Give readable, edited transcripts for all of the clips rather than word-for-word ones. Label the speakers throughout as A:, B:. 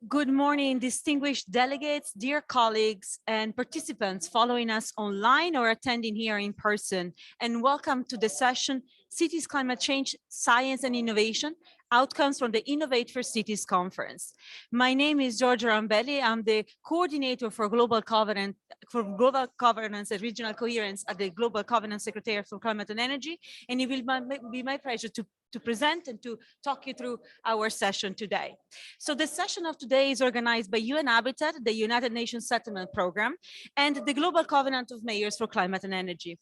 A: Good morning, distinguished delegates, dear colleagues and participants following us online or attending here in person. And welcome to the session, Cities Climate Change, Science and Innovation, Outcomes from the Innovate4Cities Conference. My name is Giorgia Rambelli. I'm the coordinator for global governance and regional coherence at the Global Covenant Secretariat for Climate and Energy. And it will be my pleasure to present and to talk you through our session today. So the session of today is organized by UN Habitat, the United Nations Settlement Program, and the Global Covenant of Mayors for Climate and Energy.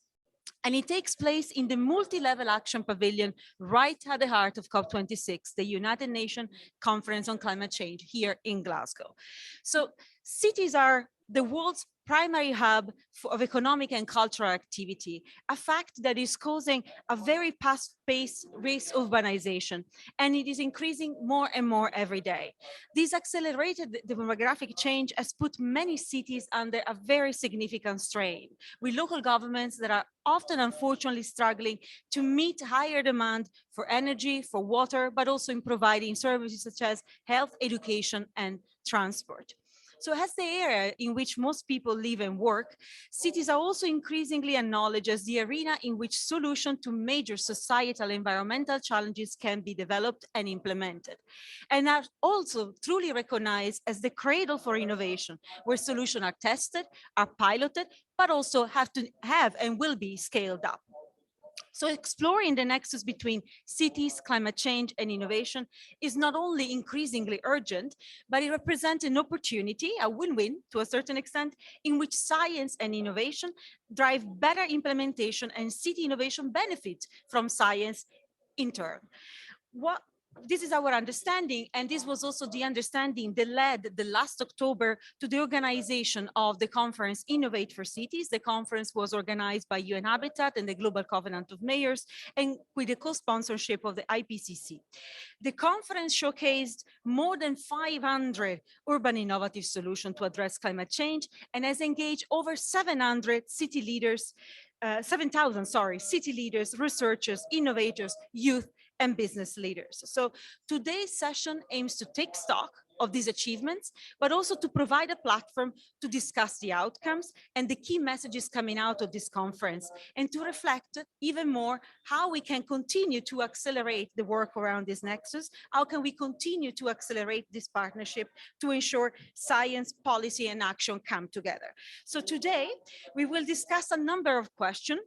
A: And it takes place in the Multilevel Action Pavilion right at the heart of COP26, the United Nations Conference on Climate Change here in Glasgow. So cities are the world's primary hub of economic and cultural activity, a fact that is causing a very fast-paced race of urbanization, and it is increasing more and more every day. This accelerated demographic change has put many cities under a very significant strain, with local governments that are often unfortunately struggling to meet higher demand for energy, for water, but also in providing services such as health, education, and transport. So as the area in which most people live and work, cities are also increasingly acknowledged as the arena in which solutions to major societal environmental challenges can be developed and implemented, and are also truly recognized as the cradle for innovation, where solutions are tested, are piloted, but also have to have and will be scaled up. So exploring the nexus between cities, climate change, and innovation is not only increasingly urgent, but it represents an opportunity, a win-win to a certain extent, in which science and innovation drive better implementation and city innovation benefits from science in turn. This is our understanding, and this was also the understanding that led the last October to the organization of the conference Innovate4Cities. The conference was organized by UN Habitat and the Global Covenant of Mayors, and with the co-sponsorship of the IPCC. The conference showcased more than 500 urban innovative solutions to address climate change, and has engaged over 700 city leaders, 7,000, city leaders, researchers, innovators, youth, and business leaders. So today's session aims to take stock of these achievements, but also to provide a platform to discuss the outcomes and the key messages coming out of this conference, and to reflect even more how we can continue to accelerate the work around this nexus. How can we continue to accelerate this partnership to ensure science, policy, and action come together? So today, we will discuss a number of questions.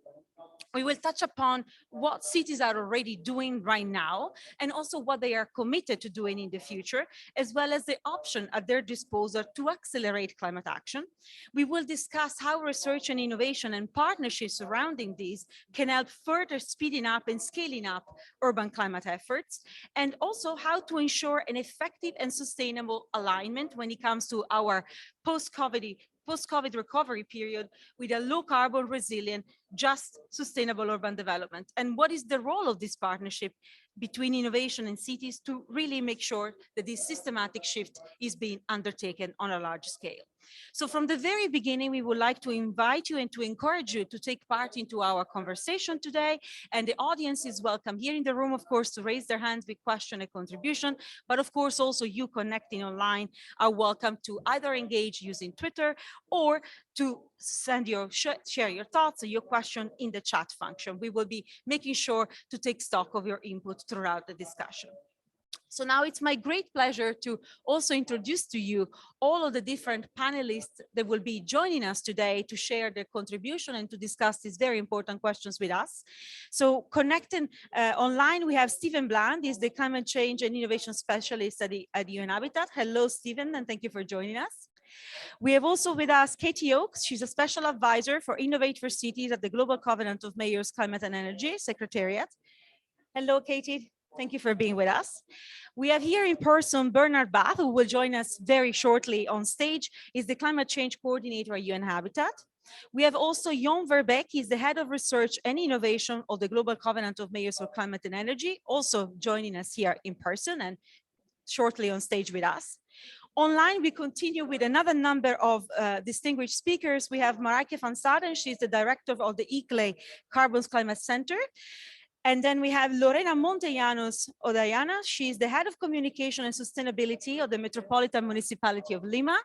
A: We will touch upon what cities are already doing right now, and also what they are committed to doing in the future, as well as the option at their disposal to accelerate climate action. We will discuss how research and innovation and partnerships surrounding these can help further speeding up and scaling up urban climate efforts, and also how to ensure an effective and sustainable alignment when it comes to our post-COVID recovery period with a low carbon, resilient, just, sustainable urban development. And what is the role of this partnership between innovation and cities to really make sure that this systematic shift is being undertaken on a large scale? So from the very beginning, we would like to invite you and to encourage you to take part into our conversation today. And the audience is welcome here in the room, of course, to raise their hands with question and contribution. But of course, also you connecting online are welcome to either engage using Twitter or to send share your thoughts or your question in the chat function. We will be making sure to take stock of your input throughout the discussion. So now it's my great pleasure to also introduce to you all of the different panelists that will be joining us today to share their contribution and to discuss these very important questions with us. So connecting online, we have Stephen Bland. He's the Climate Change and Innovation Specialist at UN Habitat. Hello, Stephen, and thank you for joining us. We have also with us Katie Oakes. She's a special advisor for Innovate4Cities at the Global Covenant of Mayors Climate and Energy Secretariat. Hello, Katie. Thank you for being with us. We have here in person Bernard Bath, who will join us very shortly on stage. He's the Climate Change Coordinator at UN Habitat. We have also Jon Verbeek. He's the Head of Research and Innovation of the Global Covenant of Mayors for Climate and Energy, also joining us here in person and shortly on stage with us. Online, we continue with another number of distinguished speakers. We have Marijke van Staden. She's the director of the ICLEI Carbon Climate Center. And then we have Lorena Montellanos Odayana. She's the head of communication and sustainability of the Metropolitan Municipality of Lima.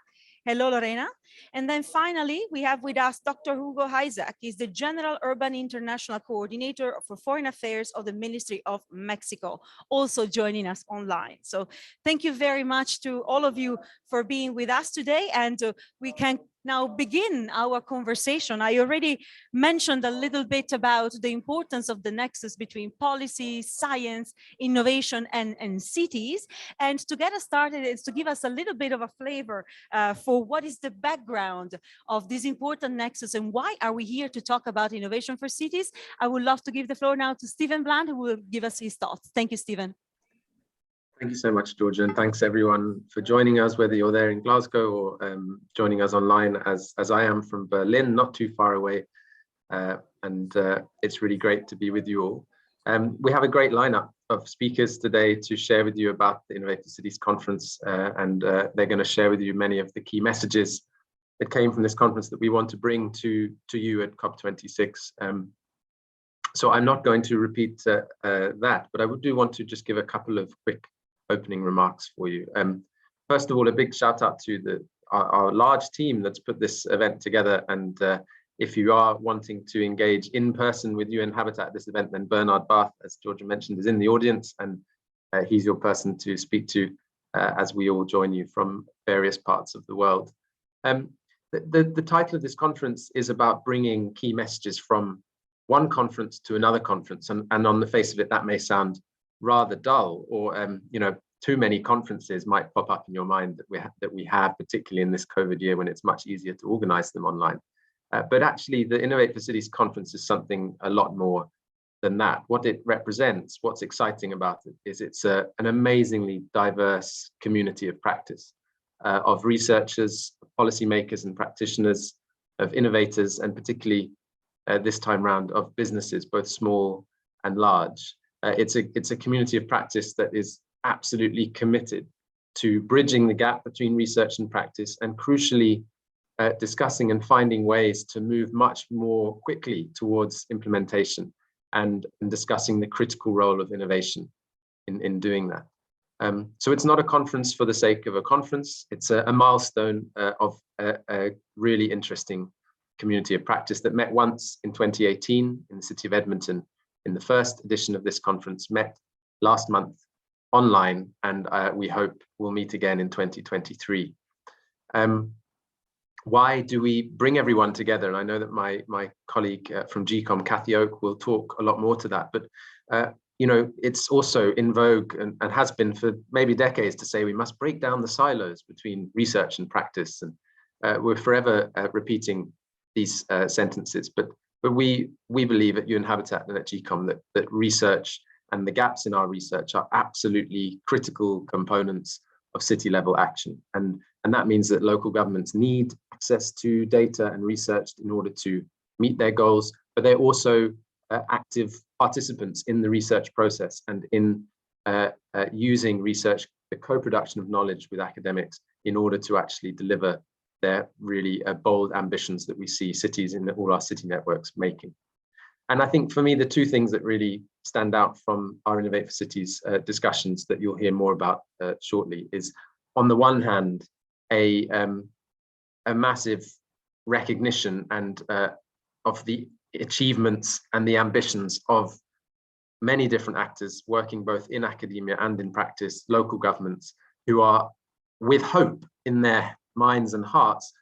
A: Hello, Lorena. And then finally, we have with us Dr. Hugo Isaac. He's the General Urban International Coordinator for Foreign Affairs of the Ministry of Mexico, also joining us online. So thank you very much to all of you for being with us today. And we can now begin our conversation. I already mentioned a little bit about the importance of the nexus between policy, science, innovation, and cities. And to get us started is to give us a little bit of a flavor for what is the background of this important nexus and why are we here to talk about innovation for cities. I would love to give the floor now to Stephen Bland, who will give us his thoughts. Thank you, Stephen.
B: Thank you so much, Georgia, and thanks everyone for joining us, whether you're there in Glasgow or joining us online as I am from Berlin, not too far away. It's really great to be with you all. We have a great lineup of speakers today to share with you about the Innovate4Cities Conference, and they're going to share with you many of the key messages that came from this conference that we want to bring to you at COP26. So I'm not going to repeat that, but I do want to just give a couple of quick opening remarks for you. First of all, a big shout out to our large team that's put this event together. And if you are wanting to engage in person with UN Habitat at this event, then Bernard Bath, as Georgia mentioned, is in the audience, and he's your person to speak to as we all join you from various parts of the world. The title of this conference is about bringing key messages from one conference to another conference, and on the face of it, that may sound rather dull, or too many conferences might pop up in your mind that we have, particularly in this COVID year when it's much easier to organize them online. But actually, the Innovate4Cities Conference is something a lot more than that. What it represents, what's exciting about it, is it's an amazingly diverse community of practice, of researchers, policymakers and practitioners, of innovators, and particularly this time round of businesses, both small and large. It's a community of practice that is absolutely committed to bridging the gap between research and practice, and crucially discussing and finding ways to move much more quickly towards implementation, and discussing the critical role of innovation in doing that. So it's not a conference for the sake of a conference. It's a milestone of a really interesting community of practice that met once in 2018 in the city of Edmonton in the first edition of this conference, met last month online, and we hope we'll meet again in 2023. Why do we bring everyone together? And I know that my colleague from GCOM, Kathy Oak, will talk a lot more to that, but it's also in vogue and has been for maybe decades to say we must break down the silos between research and practice, and we're forever repeating these sentences, but we believe at UN Habitat and at GCOM that research and the gaps in our research are absolutely critical components of city level action, and that means that local governments need access to data and research in order to meet their goals, but they're also active participants in the research process and in using research, the co-production of knowledge with academics in order to actually deliver their really bold ambitions that we see cities in all our city networks making. And I think for me, the two things that really stand out from our Innovate4Cities discussions that you'll hear more about shortly is, on the one hand, a massive recognition and of the achievements and the ambitions of many different actors working both in academia and in practice, local governments, who are with hope in their minds and hearts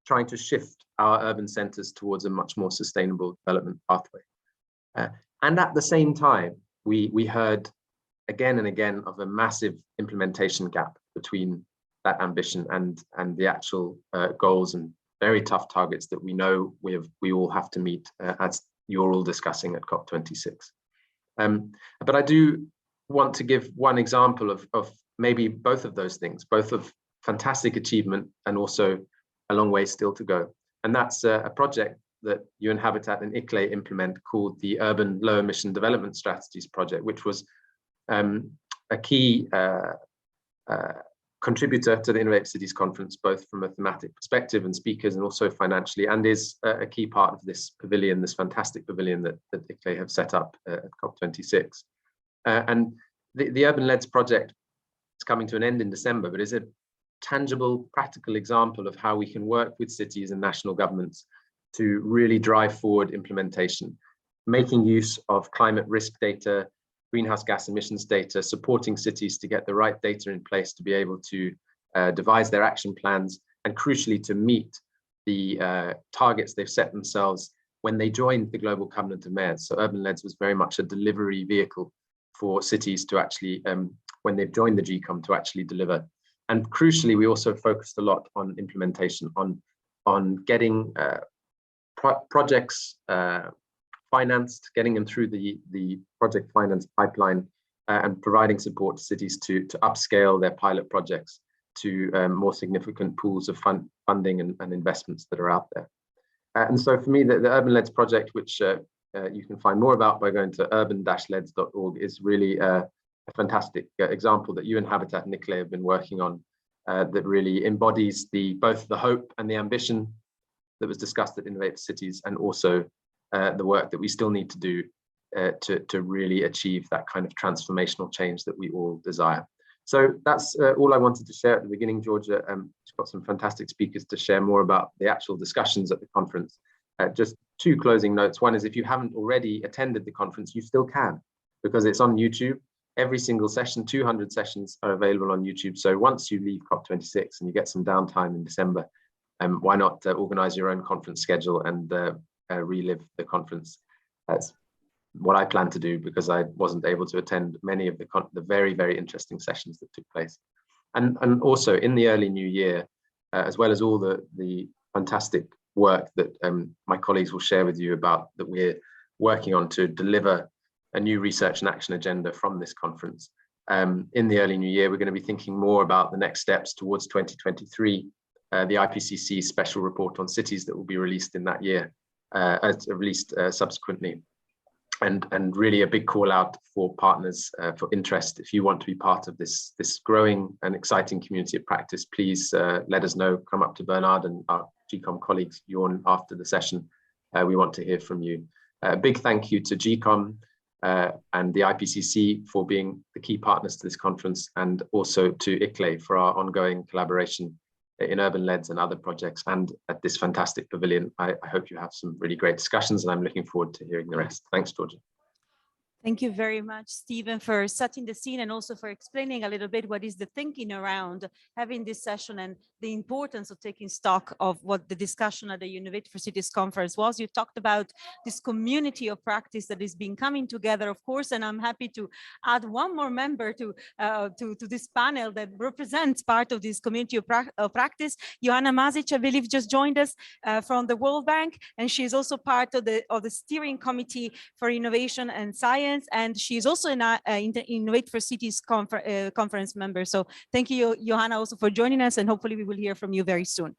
B: trying to shift our urban centers towards a much more sustainable development pathway. And at the same time, we heard again and again of a massive implementation gap between that ambition and the actual goals and very tough targets that we know we all have to meet, as you're all discussing at COP26. But I do want to give one example of maybe both of those things, both of fantastic achievement and also a long way still to go. And that's a project that UN Habitat and ICLEI implement called the Urban Low Emission Development Strategies Project, which was a key contributor to the Innovate Cities Conference, both from a thematic perspective and speakers, and also financially, and is a key part of this pavilion, this fantastic pavilion that ICLEI have set up at COP26. And the Urban Leds project is coming to an end in December, but is a tangible, practical example of how we can work with cities and national governments to really drive forward implementation, making use of climate risk data, greenhouse gas emissions data, supporting cities to get the right data in place to be able to devise their action plans, and crucially to meet the targets they've set themselves when they joined the Global Covenant of Mayors. So Urban Leds was very much a delivery vehicle for cities to actually, when they've joined the GCOM, to actually deliver. And crucially, we also focused a lot on implementation, on getting projects financed, getting them through the project finance pipeline, and providing support to cities to upscale their pilot projects to more significant pools of funding and investments that are out there. And so for me, the Urban Leds project, which you can find more about by going to urban-leds.org, is really a fantastic example that UN Habitat and ICLEI have been working on, that really embodies both the hope and the ambition that was discussed at Innovate4Cities, and also the work that we still need to do to really achieve that kind of transformational change that we all desire. So that's all I wanted to share at the beginning. Georgia, she's got some fantastic speakers to share more about the actual discussions at the conference. Just two closing notes. One is, if you haven't already attended the conference, you still can, because it's on YouTube. Every single session, 200 sessions are available on YouTube. So once you leave COP26 and you get some downtime in December, why not organize your own conference schedule and relive the conference? That's what I plan to do, because I wasn't able to attend many of the very, very interesting sessions that took place. And also in the early new year, as well as all the fantastic work that my colleagues will share with you about, that we're working on to deliver a new research and action agenda from this conference. In the early new year, we're going to be thinking more about the next steps towards 2023, the IPCC special report on cities that will be released in that year, subsequently. And really a big call out for partners for interest. If you want to be part of this growing and exciting community of practice, please let us know. Come up to Bernard and our GCOM colleagues, Jorn, after the session. We want to hear from you. A big thank you to GCOM and the IPCC for being the key partners to this conference, and also to ICLEI for our ongoing collaboration in Urban Leds and other projects, and at this fantastic pavilion. I hope you have some really great discussions, and I'm looking forward to hearing the rest. Thanks, Georgia.
A: Thank you very much, Stephen, for setting the scene and also for explaining a little bit what is the thinking around having this session and the importance of taking stock of what the discussion at the Innovate4Cities Conference was. You talked about this community of practice that is being coming together, of course, and I'm happy to add one more member to this panel that represents part of this community of practice. Joanna Masic, I believe, just joined us from the World Bank, and she is also part of the steering committee for innovation and science. And she's also in the Innovate4Cities conference member. So thank you, Johanna, also for joining us, and hopefully we will hear from you very soon.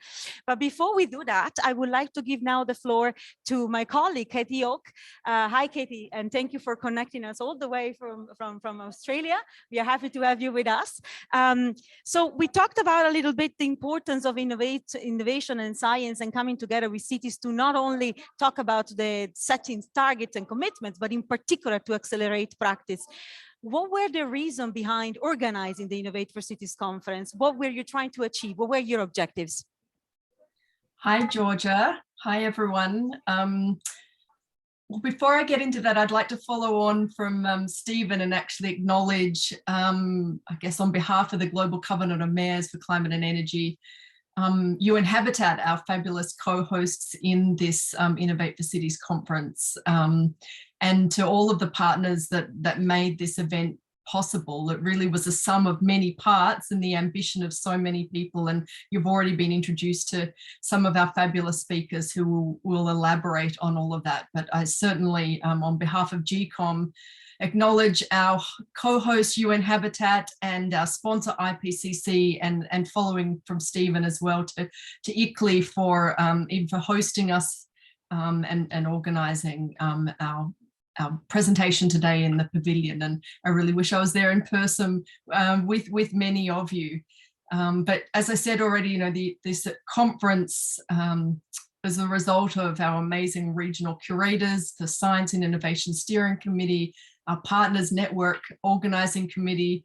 A: But before we do that, I would like to give now the floor to my colleague, Katie Oak. Hi, Katie, and thank you for connecting us all the way from Australia. We are happy to have you with us. So we talked about a little bit the importance of innovation and science and coming together with cities to not only talk about the setting targets and commitments, but in particular to accelerate practice. What were the reasons behind organizing the Innovate4Cities Conference? What were you trying to achieve? What were your objectives?
C: Hi, Georgia. Hi, everyone. Well, before I get into that, I'd like to follow on from Stephen and actually acknowledge, I guess, on behalf of the Global Covenant of Mayors for Climate and Energy, UN Habitat, our fabulous co-hosts in this Innovate4Cities conference, and to all of the partners that made this event possible. It really was a sum of many parts and the ambition of so many people, and you've already been introduced to some of our fabulous speakers who will elaborate on all of that. But I certainly, on behalf of GCOM, acknowledge our co-host UN Habitat and our sponsor IPCC, and following from Stephen as well to ICLEI for even for hosting us and organising our presentation today in the pavilion. And I really wish I was there in person with many of you. But as I said already, this conference is a result of our amazing regional curators, the Science and Innovation Steering Committee, our Partners Network Organising Committee.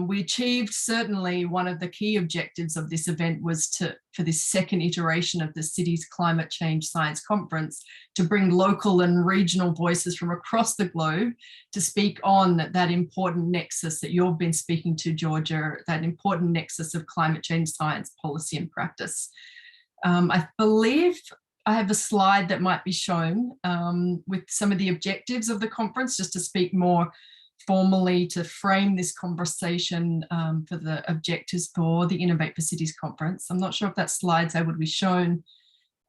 C: We achieved certainly one of the key objectives of this event was for this second iteration of the Cities Climate Change Science Conference to bring local and regional voices from across the globe to speak on that important nexus that you've been speaking to, Georgia, that important nexus of climate change science, policy and practice. I believe I have a slide that might be shown with some of the objectives of the conference, just to speak more formally to frame this conversation for the objectives for the Innovate4Cities Conference. I'm not sure if that slide's able to be shown.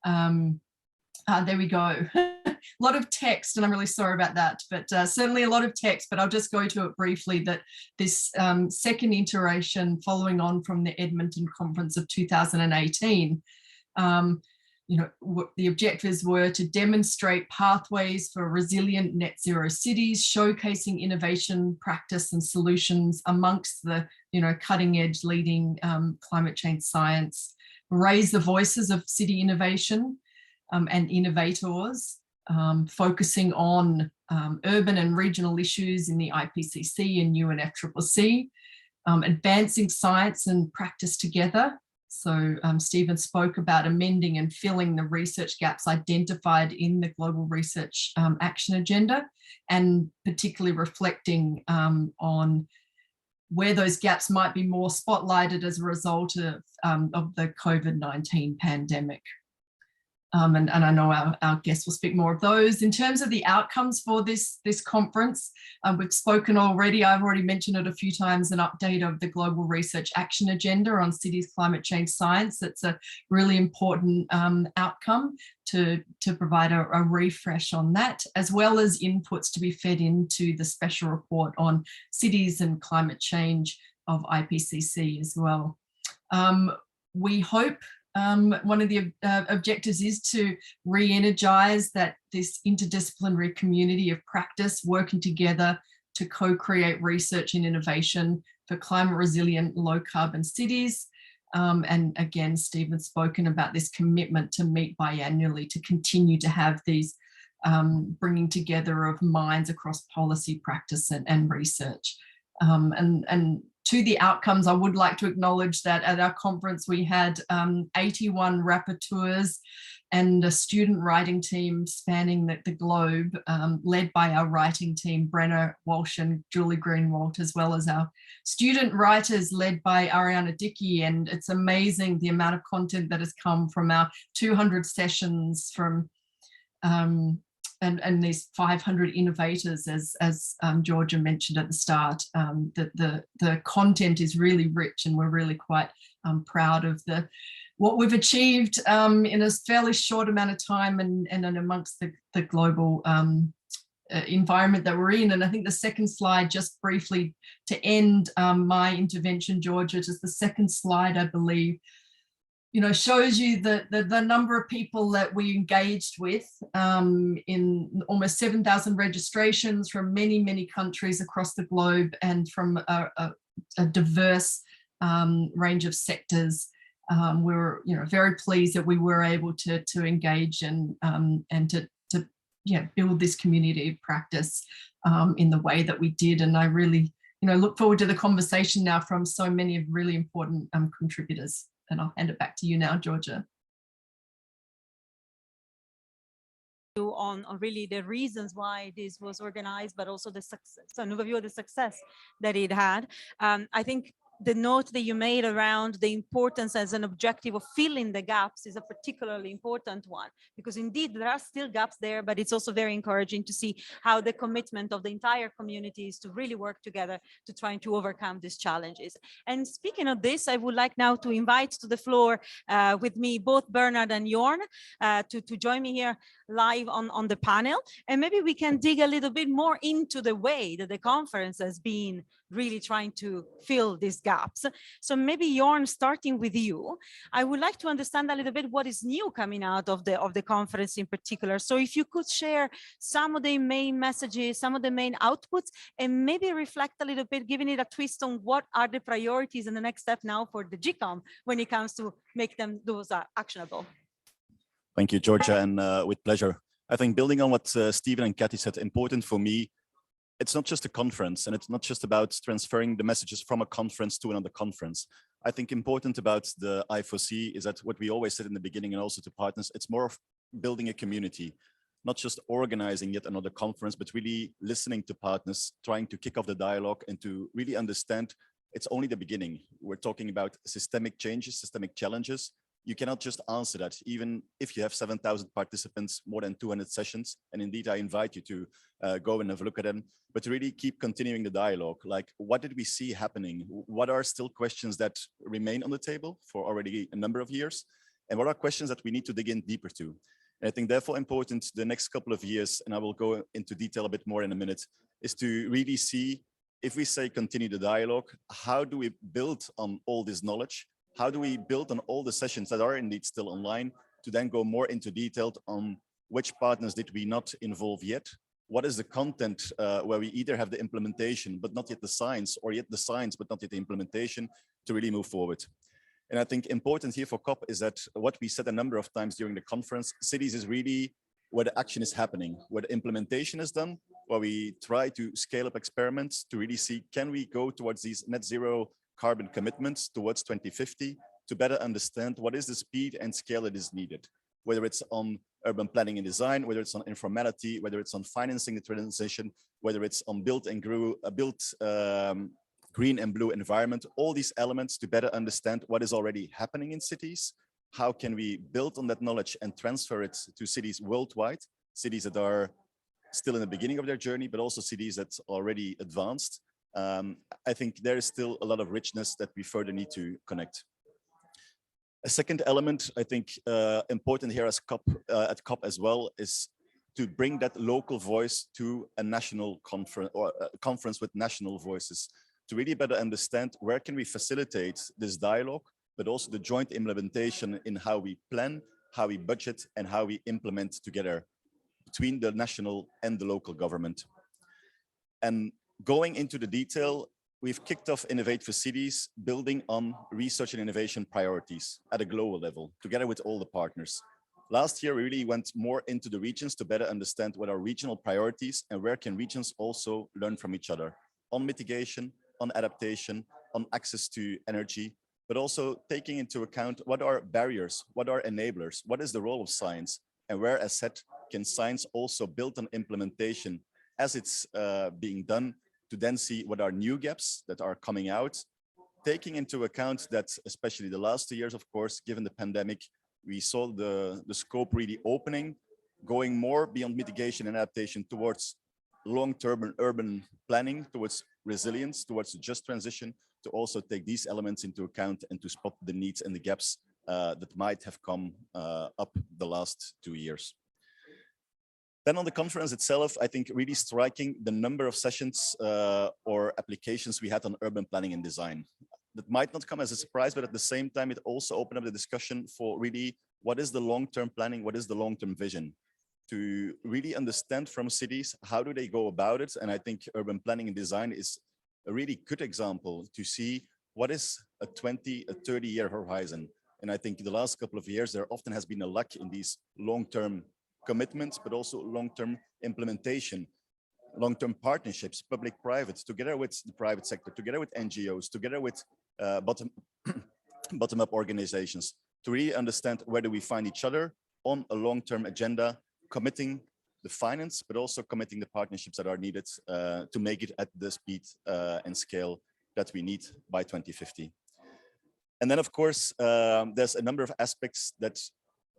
C: There we go. A lot of text, and I'm really sorry about that, but certainly a lot of text, but I'll just go to it briefly, that this second iteration following on from the Edmonton Conference of 2018, the objectives were to demonstrate pathways for resilient net zero cities, showcasing innovation, practice and solutions amongst the cutting edge leading climate change science, raise the voices of city innovation and innovators, focusing on urban and regional issues in the IPCC and UNFCCC, advancing science and practice together. So Stephen spoke about amending and filling the research gaps identified in the Global Research Action Agenda, and particularly reflecting on where those gaps might be more spotlighted as a result of the COVID-19 pandemic. And I know our guests will speak more of those. In terms of the outcomes for this conference, we've spoken already, I've already mentioned it a few times, an update of the Global Research Action Agenda on cities climate change science. That's a really important outcome to provide a refresh on that, as well as inputs to be fed into the special report on cities and climate change of IPCC as well. We hope one of the objectives is to re-energize this interdisciplinary community of practice working together to co-create research and innovation for climate resilient low carbon cities. And again, Stephen's spoken about this commitment to meet biannually to continue to have these bringing together of minds across policy, practice and research. And to the outcomes, I would like to acknowledge that at our conference we had 81 rapporteurs and a student writing team spanning the globe, led by our writing team, Brenna Walsh and Julie Greenwald, as well as our student writers led by Ariana Dickey. And it's amazing the amount of content that has come from our 200 sessions from and these 500 innovators, as Georgia mentioned at the start. The content is really rich, and we're really quite proud of what we've achieved in a fairly short amount of time and amongst the global environment that we're in. And I think the second slide, just briefly to end my intervention, Georgia, just the second slide, I believe, shows you the number of people that we engaged with in almost 7,000 registrations from many, many countries across the globe and from a diverse range of sectors. We're very pleased that we were able to engage and to build this community of practice in the way that we did. And I really look forward to the conversation now from so many of really important contributors. And I'll hand it back to you now, Georgia.
A: On really the reasons why this was organized, but also the success, so an overview of the success that it had. I think the note that you made around the importance as an objective of filling the gaps is a particularly important one, because indeed there are still gaps there, but it's also very encouraging to see how the commitment of the entire community is to really work together to try to overcome these challenges. And speaking of this, I would like now to invite to the floor with me both Bernard and Jorn to join me here. live on the panel. And maybe we can dig a little bit more into the way that the conference has been really trying to fill these gaps. So maybe Jorn, starting with you, I would like to understand a little bit what is new coming out of the conference in particular. So if you could share some of the main messages, some of the main outputs, and maybe reflect a little bit, giving it a twist on what are the priorities and the next step now for the GCOM when it comes to make them those actionable.
D: Thank you, Georgia, and with pleasure. I think building on what Stephen and Kathy said, important for me, it's not just a conference, and it's not just about transferring the messages from a conference to another conference. I think important about the I4C is that what we always said in the beginning and also to partners, it's more of building a community, not just organizing yet another conference, but really listening to partners, trying to kick off the dialogue and to really understand it's only the beginning. We're talking about systemic changes, systemic challenges. You cannot just answer that, even if you have 7,000 participants, more than 200 sessions. And indeed, I invite you to go and have a look at them, but to really keep continuing the dialogue. Like, what did we see happening? What are still questions that remain on the table for already a number of years? And what are questions that we need to dig in deeper to? And I think therefore important the next couple of years, and I will go into detail a bit more in a minute, is to really see, if we say continue the dialogue, how do we build on all this knowledge? How do we build on all the sessions that are indeed still online to then go more into detail on which partners did we not involve yet? What is the content where we either have the implementation, but not yet the science, or yet the science, but not yet the implementation, to really move forward? And I think important here for COP is that what we said a number of times during the conference, cities is really where the action is happening, where the implementation is done, where we try to scale up experiments to really see, can we go towards these net zero carbon commitments towards 2050 to better understand what is the speed and scale that is needed, whether it's on urban planning and design, whether it's on informality, whether it's on financing the transition, whether it's on built green and blue environment, all these elements to better understand what is already happening in cities. How can we build on that knowledge and transfer it to cities worldwide, cities that are still in the beginning of their journey, but also cities that are already advanced. I think there is still a lot of richness that we further need to connect. A second element, I think important here as at COP as well, is to bring that local voice to a national conference, or a conference with national voices, to really better understand where can we facilitate this dialogue, but also the joint implementation in how we plan, how we budget, and how we implement together between the national and the local government. And going into the detail, we've kicked off Innovate4Cities, building on research and innovation priorities at a global level, together with all the partners. Last year, we really went more into the regions to better understand what are regional priorities and where can regions also learn from each other on mitigation, on adaptation, on access to energy, but also taking into account what are barriers, what are enablers, what is the role of science, and where, as said, can science also build on implementation as it's being done, to then see what are new gaps that are coming out, taking into account that, especially the last 2 years, of course, given the pandemic, we saw the scope really opening, going more beyond mitigation and adaptation towards long-term and urban planning, towards resilience, towards the just transition, to also take these elements into account and to spot the needs and the gaps that might have come up the last 2 years. Then on the conference itself, I think really striking the number of sessions or applications we had on urban planning and design. That might not come as a surprise, but at the same time, it also opened up the discussion for really what is the long-term planning, what is the long-term vision, to really understand from cities, how do they go about it? And I think urban planning and design is a really good example to see what is a 20, a 30-year horizon. And I think the last couple of years, there often has been a lack in these long-term commitments, but also long-term implementation, long-term partnerships, public-private, together with the private sector, together with NGOs, together with bottom-up organizations, to really understand where do we find each other on a long-term agenda, committing the finance, but also committing the partnerships that are needed to make it at the speed and scale that we need by 2050. And then, of course, there's a number of aspects that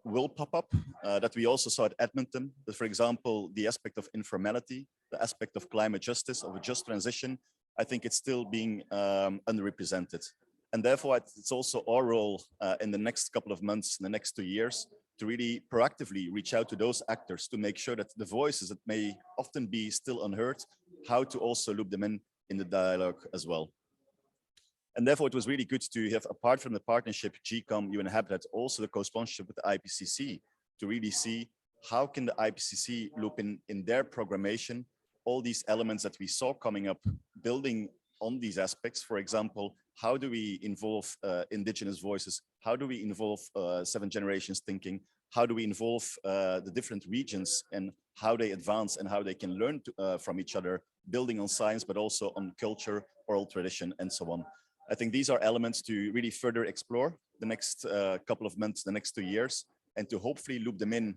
D: will pop up that we also saw at Edmonton. But for example, the aspect of informality, the aspect of climate justice, of a just transition, I think it's still being underrepresented. And therefore, it's also our role in the next couple of months, in the next 2 years, to really proactively reach out to those actors to make sure that the voices that may often be still unheard, how to also loop them in the dialogue as well. And therefore, it was really good to have, apart from the partnership, GCOM, UN Habitat, also the co-sponsorship with the IPCC, to really see how can the IPCC loop in their programmation all these elements that we saw coming up, building on these aspects. For example, how do we involve indigenous voices? How do we involve 7 generations thinking? How do we involve the different regions and how they advance and how they can learn from each other, building on science, but also on culture, oral tradition, and so on. I think these are elements to really further explore the next couple of months, the next 2 years, and to hopefully loop them in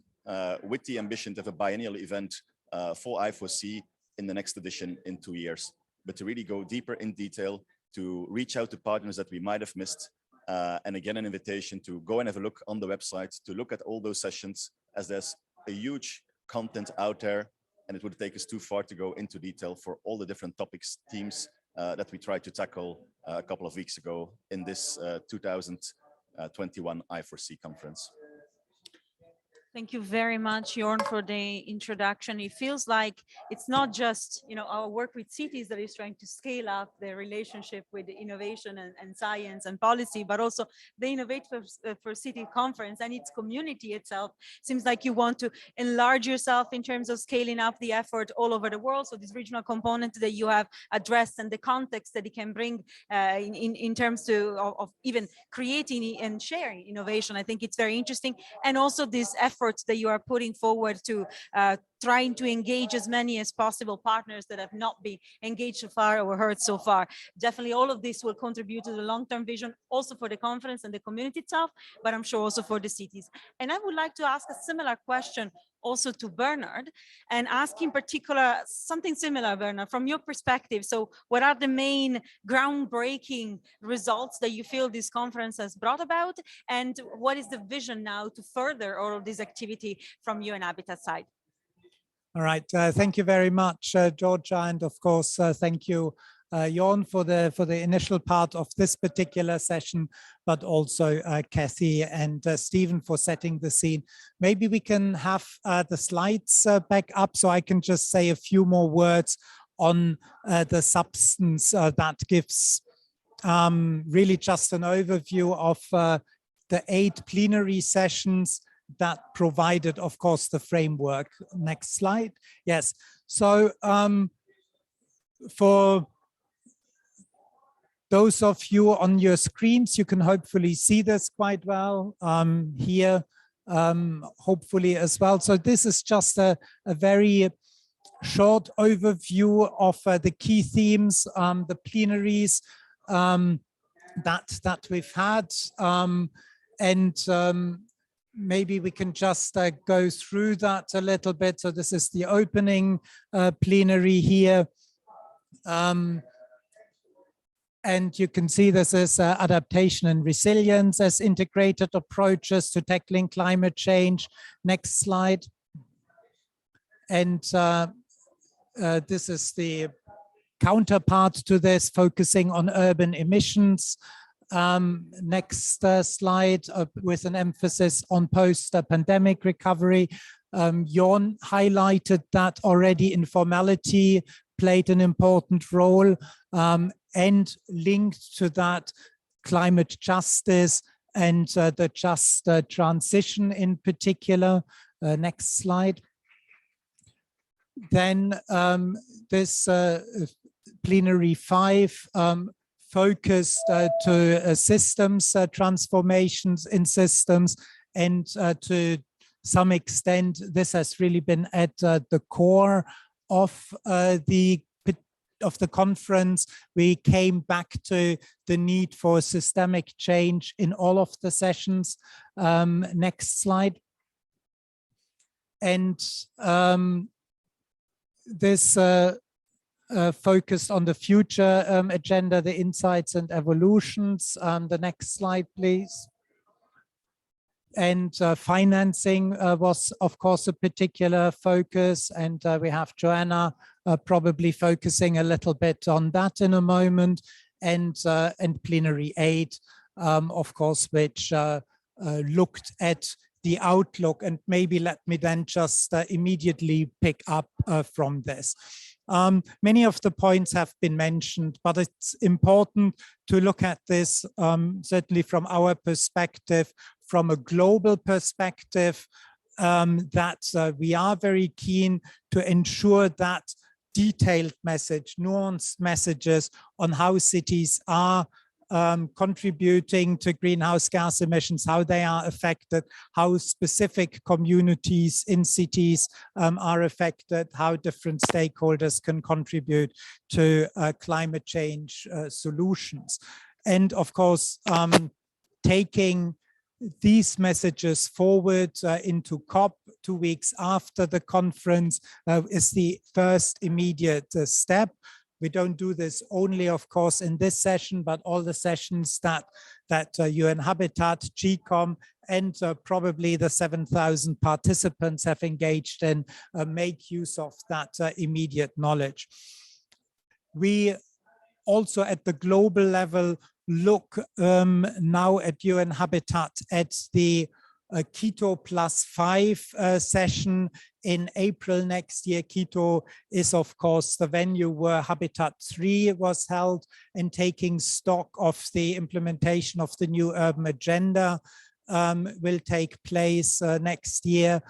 D: with the ambition to have a biennial event for I4C in the next edition in 2 years, but to really go deeper in detail, to reach out to partners that we might have missed. And again, an invitation to go and have a look on the website, to look at all those sessions, as there's a huge content out there, and it would take us too far to go into detail for all the different topics, themes that we tried to tackle a couple of weeks ago in this 2021 I4C conference.
A: Thank you very much, Jorn, for the introduction. It feels like it's not just, our work with cities that is trying to scale up the relationship with innovation and science and policy, but also the Innovate4Cities Conference and its community itself. Seems like you want to enlarge yourself in terms of scaling up the effort all over the world. So this regional component that you have addressed and the context that it can bring in terms of even creating and sharing innovation, I think it's very interesting. And also this effort that you are putting forward to trying to engage as many as possible partners that have not been engaged so far or heard so far. Definitely all of this will contribute to the long-term vision, also for the conference and the community itself, but I'm sure also for the cities. And I would like to ask a similar question also to Bernard, and ask in particular something similar, Bernard, from your perspective. So what are the main groundbreaking results that you feel this conference has brought about? And what is the vision now to further all of this activity from UN Habitat side?
E: All right, thank you very much, Georgia, and of course, thank you, Jorn, for the initial part of this particular session, but also Kathy and Stephen for setting the scene. Maybe we can have the slides back up so I can just say a few more words on the substance that gives really just an overview of the 8 plenary sessions that provided, of course, the framework. Next slide. Yes. So for those of you on your screens, you can hopefully see this quite well here, hopefully as well. So this is just a very short overview of the key themes, the plenaries that we've had. Maybe we can just go through that a little bit. So this is the opening plenary here. And you can see this is adaptation and resilience as integrated approaches to tackling climate change. Next slide. And this is the counterpart to this, focusing on urban emissions. Next slide, with an emphasis on post-pandemic recovery. Jorn highlighted that already informality played an important role, and linked to that climate justice and the just transition in particular. Next slide. Then this plenary 5 focused to systems transformations in systems, and to some extent this has really been at the core of the conference. We came back to the need for systemic change in all of the sessions. Next slide. And this focused on the future agenda, the insights and evolutions. The next slide, please. And financing was, of course, a particular focus, and we have Joanna probably focusing a little bit on that in a moment, and plenary 8, of course, which looked at the outlook. And maybe let me then just immediately pick up from this. Many of the points have been mentioned, but it's important to look at this certainly from our perspective, from a global perspective, that we are very keen to ensure that detailed message, nuanced messages on how cities are contributing to greenhouse gas emissions, how they are affected, how specific communities in cities are affected, how different stakeholders can contribute to climate change solutions. And of course, taking these messages forward into COP 2 weeks after the conference is the first immediate step. We don't do this only, of course, in this session, but all the sessions that UN Habitat, GCOM, and probably the 7,000 participants have engaged in make use of that immediate knowledge. We also at the global level look now at UN Habitat at the Quito +5 session in April next year. Quito is, of course, the venue where Habitat 3 was held, and taking stock of the implementation of the new urban agenda will take place next year.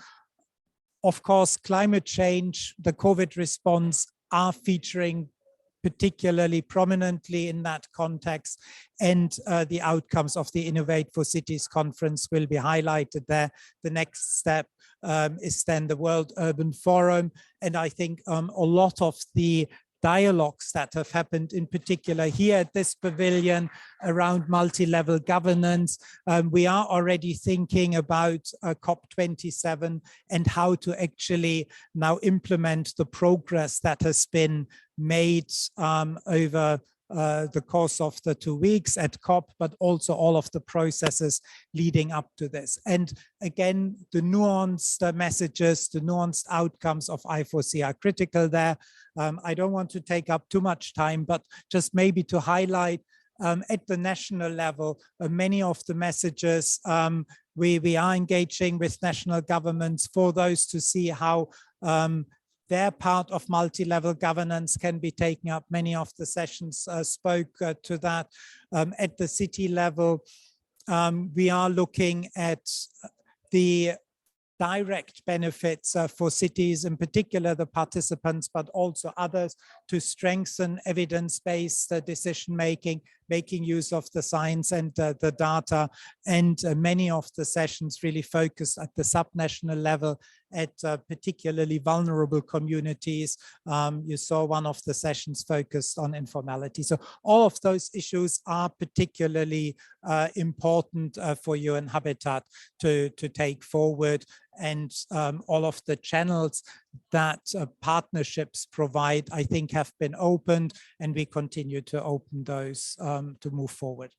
E: Of course, climate change, the COVID response are featuring particularly prominently in that context, and the outcomes of the Innovate4Cities Conference will be highlighted there. The next step is then the World Urban Forum, and I think a lot of the dialogues that have happened, in particular here at this pavilion around multi-level governance. We are already thinking about COP27 and how to actually now implement the progress that has been made over the course of the 2 weeks at COP, but also all of the processes leading up to this. And again, the nuanced messages, the nuanced outcomes of I4C are critical there. I don't want to take up too much time, but just maybe to highlight at the national level, many of the messages we are engaging with national governments for those to see how their part of multi-level governance can be taken up. Many of the sessions spoke to that. At the city level, we are looking at the direct benefits for cities, in particular the participants, but also others, to strengthen evidence-based decision-making, making use of the science and the data. And many of the sessions really focus at the subnational level at particularly vulnerable communities. You saw one of the sessions focused on informality. So all of those issues are particularly important for UN Habitat to take forward. And all of the channels that partnerships provide, I think, have been opened, and we continue to open those to move forward.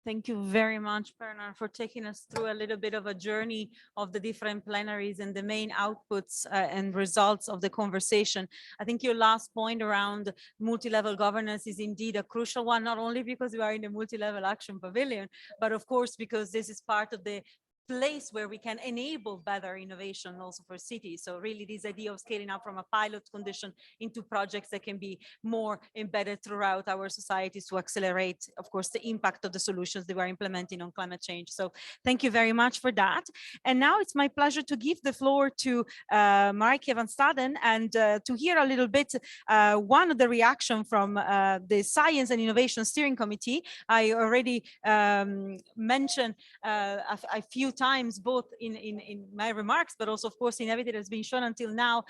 A: Thank you very much, Bernard, for taking us through a little bit of a journey of the different plenaries and the main outputs and results of the conversation. I think your last point around multi-level governance is indeed a crucial one, not only because we are in the multi-level action pavilion, but of course, because this is part of the place where we can enable better innovation also for cities. So really this idea of scaling up from a pilot condition into projects that can be more embedded throughout our societies to accelerate, of course, the impact of the solutions that we're implementing on climate change. So thank you very much for that. And now it's my pleasure to give the floor to Maaike van Staden and to hear a little bit one of the reaction from the Science and Innovation Steering Committee. I already mentioned a few times, both in my remarks, but also, of course, in everything that's been shown until now.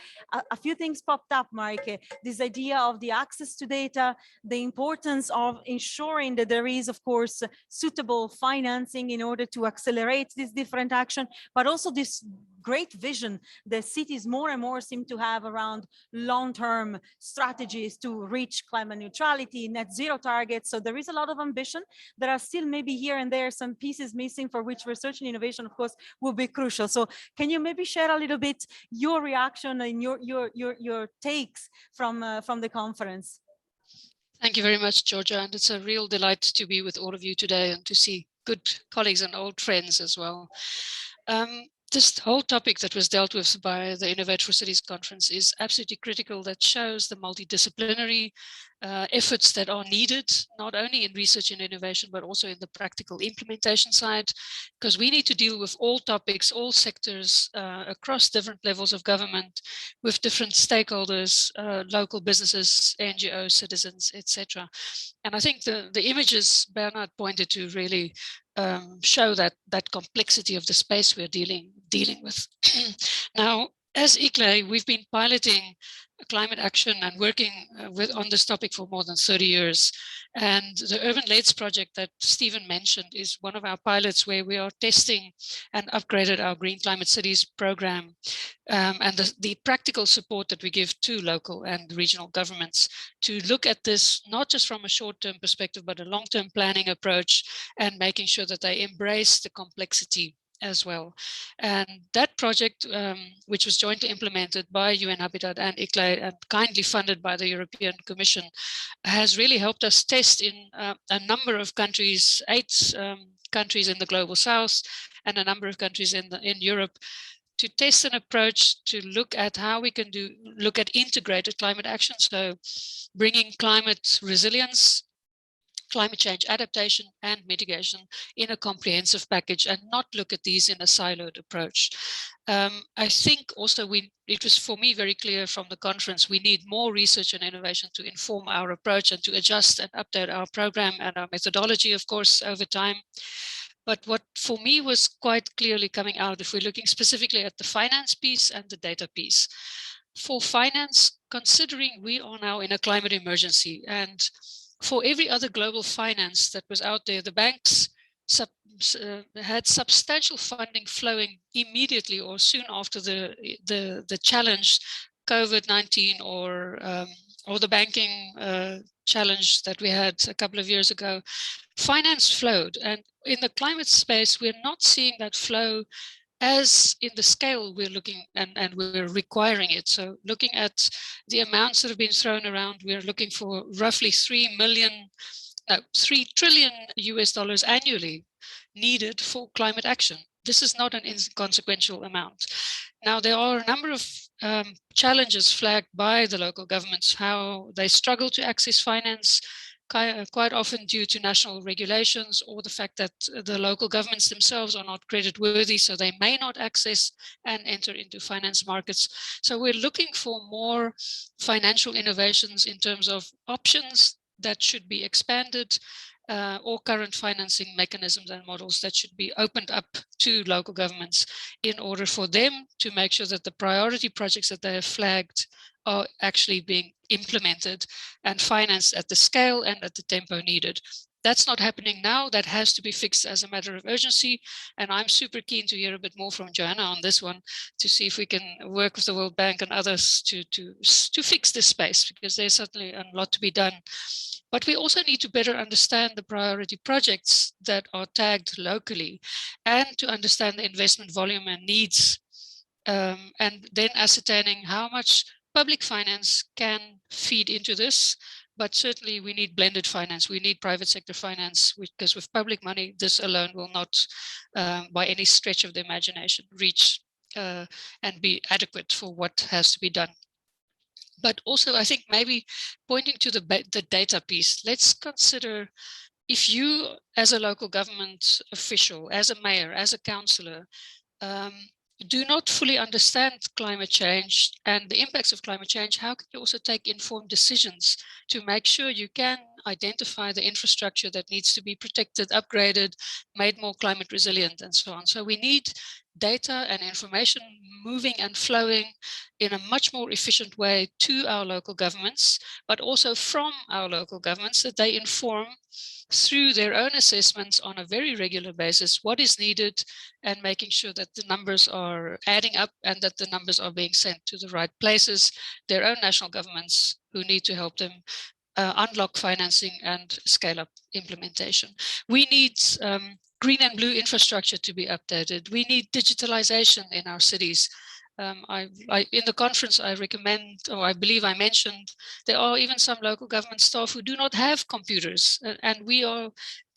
A: A few things popped up, Maaike. This idea of the access to data, the importance of ensuring that there is, of course, suitable financing in order to accelerate this different action, but also this great vision that cities more and more seem to have around long-term strategies to reach climate neutrality, net zero targets. So there is a lot of ambition. There are still maybe here and there some pieces missing for which research and innovation, of course, will be crucial. So can you maybe share a little bit your reaction and your takes from the conference?
F: Thank you very much, Georgia. And it's a real delight to be with all of you today and to see good colleagues and old friends as well. This whole topic that was dealt with by the Innovate4Cities Conference is absolutely critical. That shows the multidisciplinary efforts that are needed, not only in research and innovation, but also in the practical implementation side, because we need to deal with all topics, all sectors across different levels of government, with different stakeholders, local businesses, NGOs, citizens, etc. And I think the images Bernard pointed to really show that complexity of the space we're dealing with. Now, as ICLEI, we've been piloting climate action and working on this topic for more than 30 years. And the Urban Leads project that Stephen mentioned is one of our pilots where we are testing and upgraded our Green Climate Cities program and the practical support that we give to local and regional governments to look at this, not just from a short-term perspective, but a long-term planning approach and making sure that they embrace the complexity as well. And that project, which was jointly implemented by UN Habitat and ICLEI and kindly funded by the European Commission, has really helped us test in a number of countries, 8 countries in the global south and a number of countries in Europe, to test an approach to look at how we can look at integrated climate action. So bringing climate resilience, climate change adaptation and mitigation in a comprehensive package and not look at these in a siloed approach. I think also it was for me very clear from the conference, we need more research and innovation to inform our approach and to adjust and update our program and our methodology, of course, over time. But what for me was quite clearly coming out, if we're looking specifically at the finance piece and the data piece. For finance, considering we are now in a climate emergency, and for every other global finance that was out there, the banks had substantial funding flowing immediately or soon after the challenge, COVID-19 or the banking challenge that we had a couple of years ago. Finance flowed, and in the climate space, we're not seeing that flow as in the scale we're looking and we're requiring it. So looking at the amounts that have been thrown around, we're looking for roughly $3 trillion US dollars annually needed for climate action. This is not an inconsequential amount. Now, there are a number of challenges flagged by the local governments, how they struggle to access finance, quite often due to national regulations or the fact that the local governments themselves are not credit worthy, so they may not access and enter into finance markets. So we're looking for more financial innovations in terms of options that should be expanded or current financing mechanisms and models that should be opened up to local governments in order for them to make sure that the priority projects that they have flagged are actually being implemented and financed at the scale and at the tempo needed. That's not happening now. That has to be fixed as a matter of urgency. And I'm super keen to hear a bit more from Joanna on this one to see if we can work with the World Bank and others to fix this space, because there's certainly a lot to be done. But we also need to better understand the priority projects that are tagged locally and to understand the investment volume and needs, and then ascertaining how much public finance can feed into this. But certainly we need blended finance. We need private sector finance, because with public money, this alone will not, by any stretch of the imagination, reach and be adequate for what has to be done. But also, I think maybe pointing to the data piece, let's consider if you, as a local government official, as a mayor, as a councillor, do not fully understand climate change and the impacts of climate change, how can you also take informed decisions to make sure you can identify the infrastructure that needs to be protected, upgraded, made more climate resilient, and so on. So we need data and information moving and flowing in a much more efficient way to our local governments, but also from our local governments, that they inform through their own assessments on a very regular basis what is needed, and making sure that the numbers are adding up and that the numbers are being sent to the right places, their own national governments who need to help them unlock financing and scale up implementation. We need green and blue infrastructure to be updated. We need digitalization in our cities. In the conference, I recommend, or I believe I mentioned, there are even some local government staff who do not have computers, and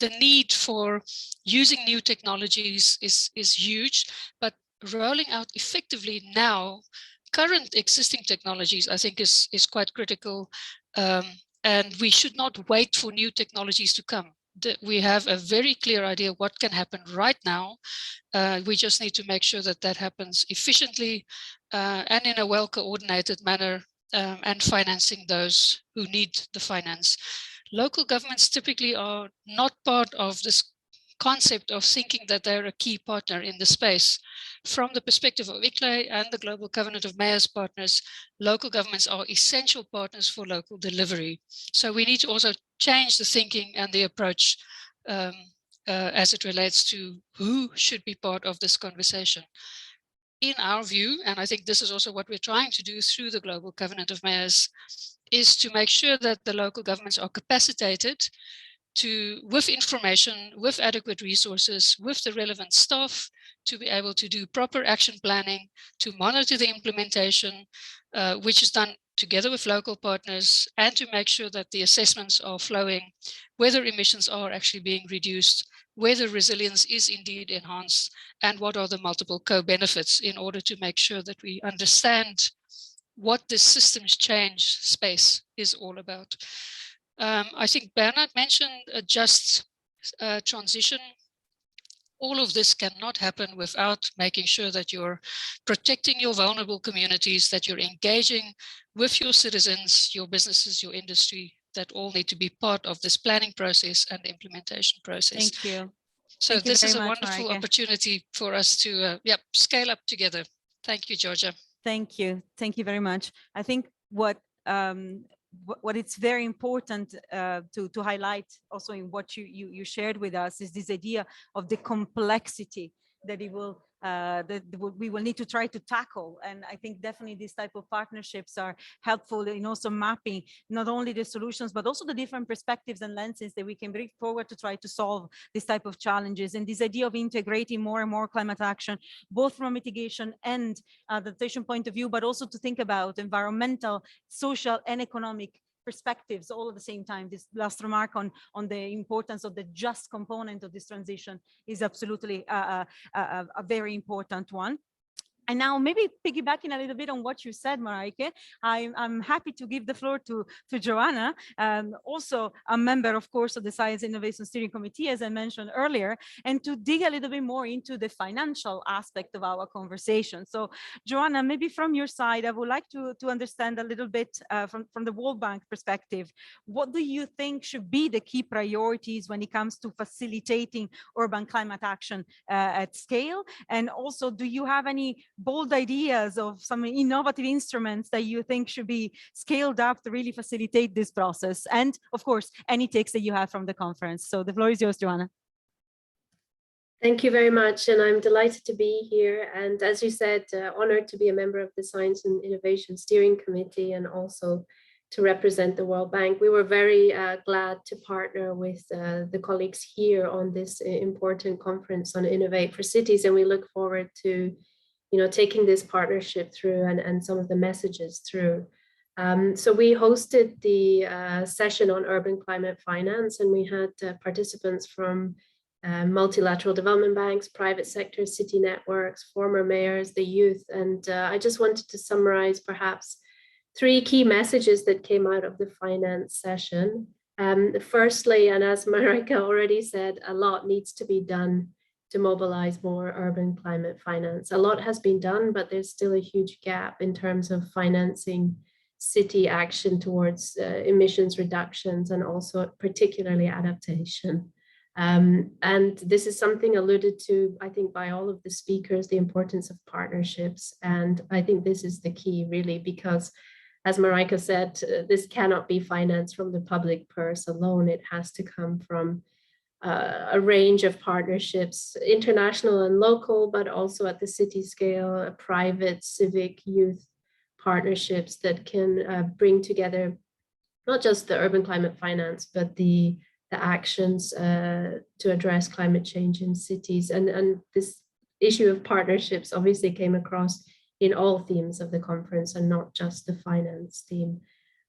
F: the need for using new technologies is huge, but rolling out effectively now current existing technologies, I think is quite critical, and we should not wait for new technologies to come. We have a very clear idea what can happen right now. We just need to make sure that that happens efficiently and in a well-coordinated manner, and financing those who need the finance. Local governments typically are not part of this concept of thinking that they're a key partner in the space. From the perspective of ICLEI and the Global Covenant of Mayors partners, local governments are essential partners for local delivery. So we need to also change the thinking and the approach as it relates to who should be part of this conversation. In our view, and I think this is also what we're trying to do through the Global Covenant of Mayors, is to make sure that the local governments are capacitated with information, with adequate resources, with the relevant staff to be able to do proper action planning, to monitor the implementation, which is done together with local partners, and to make sure that the assessments are flowing, whether emissions are actually being reduced, whether resilience is indeed enhanced, and what are the multiple co-benefits in order to make sure that we understand what this systems change space is all about. I think Bernard mentioned a just transition. All of this cannot happen without making sure that you're protecting your vulnerable communities, that you're engaging with your citizens, your businesses, your industry, that all need to be part of this planning process and implementation process.
A: Thank you.
F: So
A: Thank you
F: this is a
A: very much,
F: wonderful
A: Marike.
F: opportunity for us to scale up together. Thank you, Georgia.
A: Thank you. Thank you very much. I think what it's very important to highlight also in what you shared with us is this idea of the complexity that it will that we will need to try to tackle. And I think definitely these type of partnerships are helpful in also mapping not only the solutions, but also the different perspectives and lenses that we can bring forward to try to solve this type of challenges. And this idea of integrating more and more climate action, both from a mitigation and adaptation point of view, but also to think about environmental, social, and economic perspectives all at the same time. This last remark on the importance of the just component of this transition is absolutely a very important one. And now maybe piggybacking a little bit on what you said, Marike, I'm happy to give the floor to Joanna, also a member, of course, of the Science Innovation Steering Committee, as I mentioned earlier, and to dig a little bit more into the financial aspect of our conversation. So Joanna, maybe from your side, I would like to understand a little bit from the World Bank perspective, what do you think should be the key priorities when it comes to facilitating urban climate action at scale? And also, do you have any bold ideas of some innovative instruments that you think should be scaled up to really facilitate this process? And of course, any takes that you have from the conference. So the floor is yours, Joanna.
G: Thank you very much. And I'm delighted to be here. And as you said, honored to be a member of the Science and Innovation Steering Committee and also to represent the World Bank. We were very glad to partner with the colleagues here on this important conference on Innovate4Cities. And we look forward to taking this partnership through and some of the messages through. So we hosted the session on urban climate finance, and we had participants from multilateral development banks, private sector, city networks, former mayors, the youth. And I just wanted to summarize perhaps 3 key messages that came out of the finance session. Firstly, and as Marike already said, a lot needs to be done to mobilize more urban climate finance. A lot has been done, but there's still a huge gap in terms of financing city action towards emissions reductions and also particularly adaptation. And this is something alluded to, I think, by all of the speakers, the importance of partnerships. And I think this is the key really, because as Marike said, this cannot be financed from the public purse alone. It has to come from a range of partnerships, international and local, but also at the city scale, private, civic, youth partnerships that can bring together not just the urban climate finance, but the actions to address climate change in cities. And this issue of partnerships obviously came across in all themes of the conference and not just the finance theme.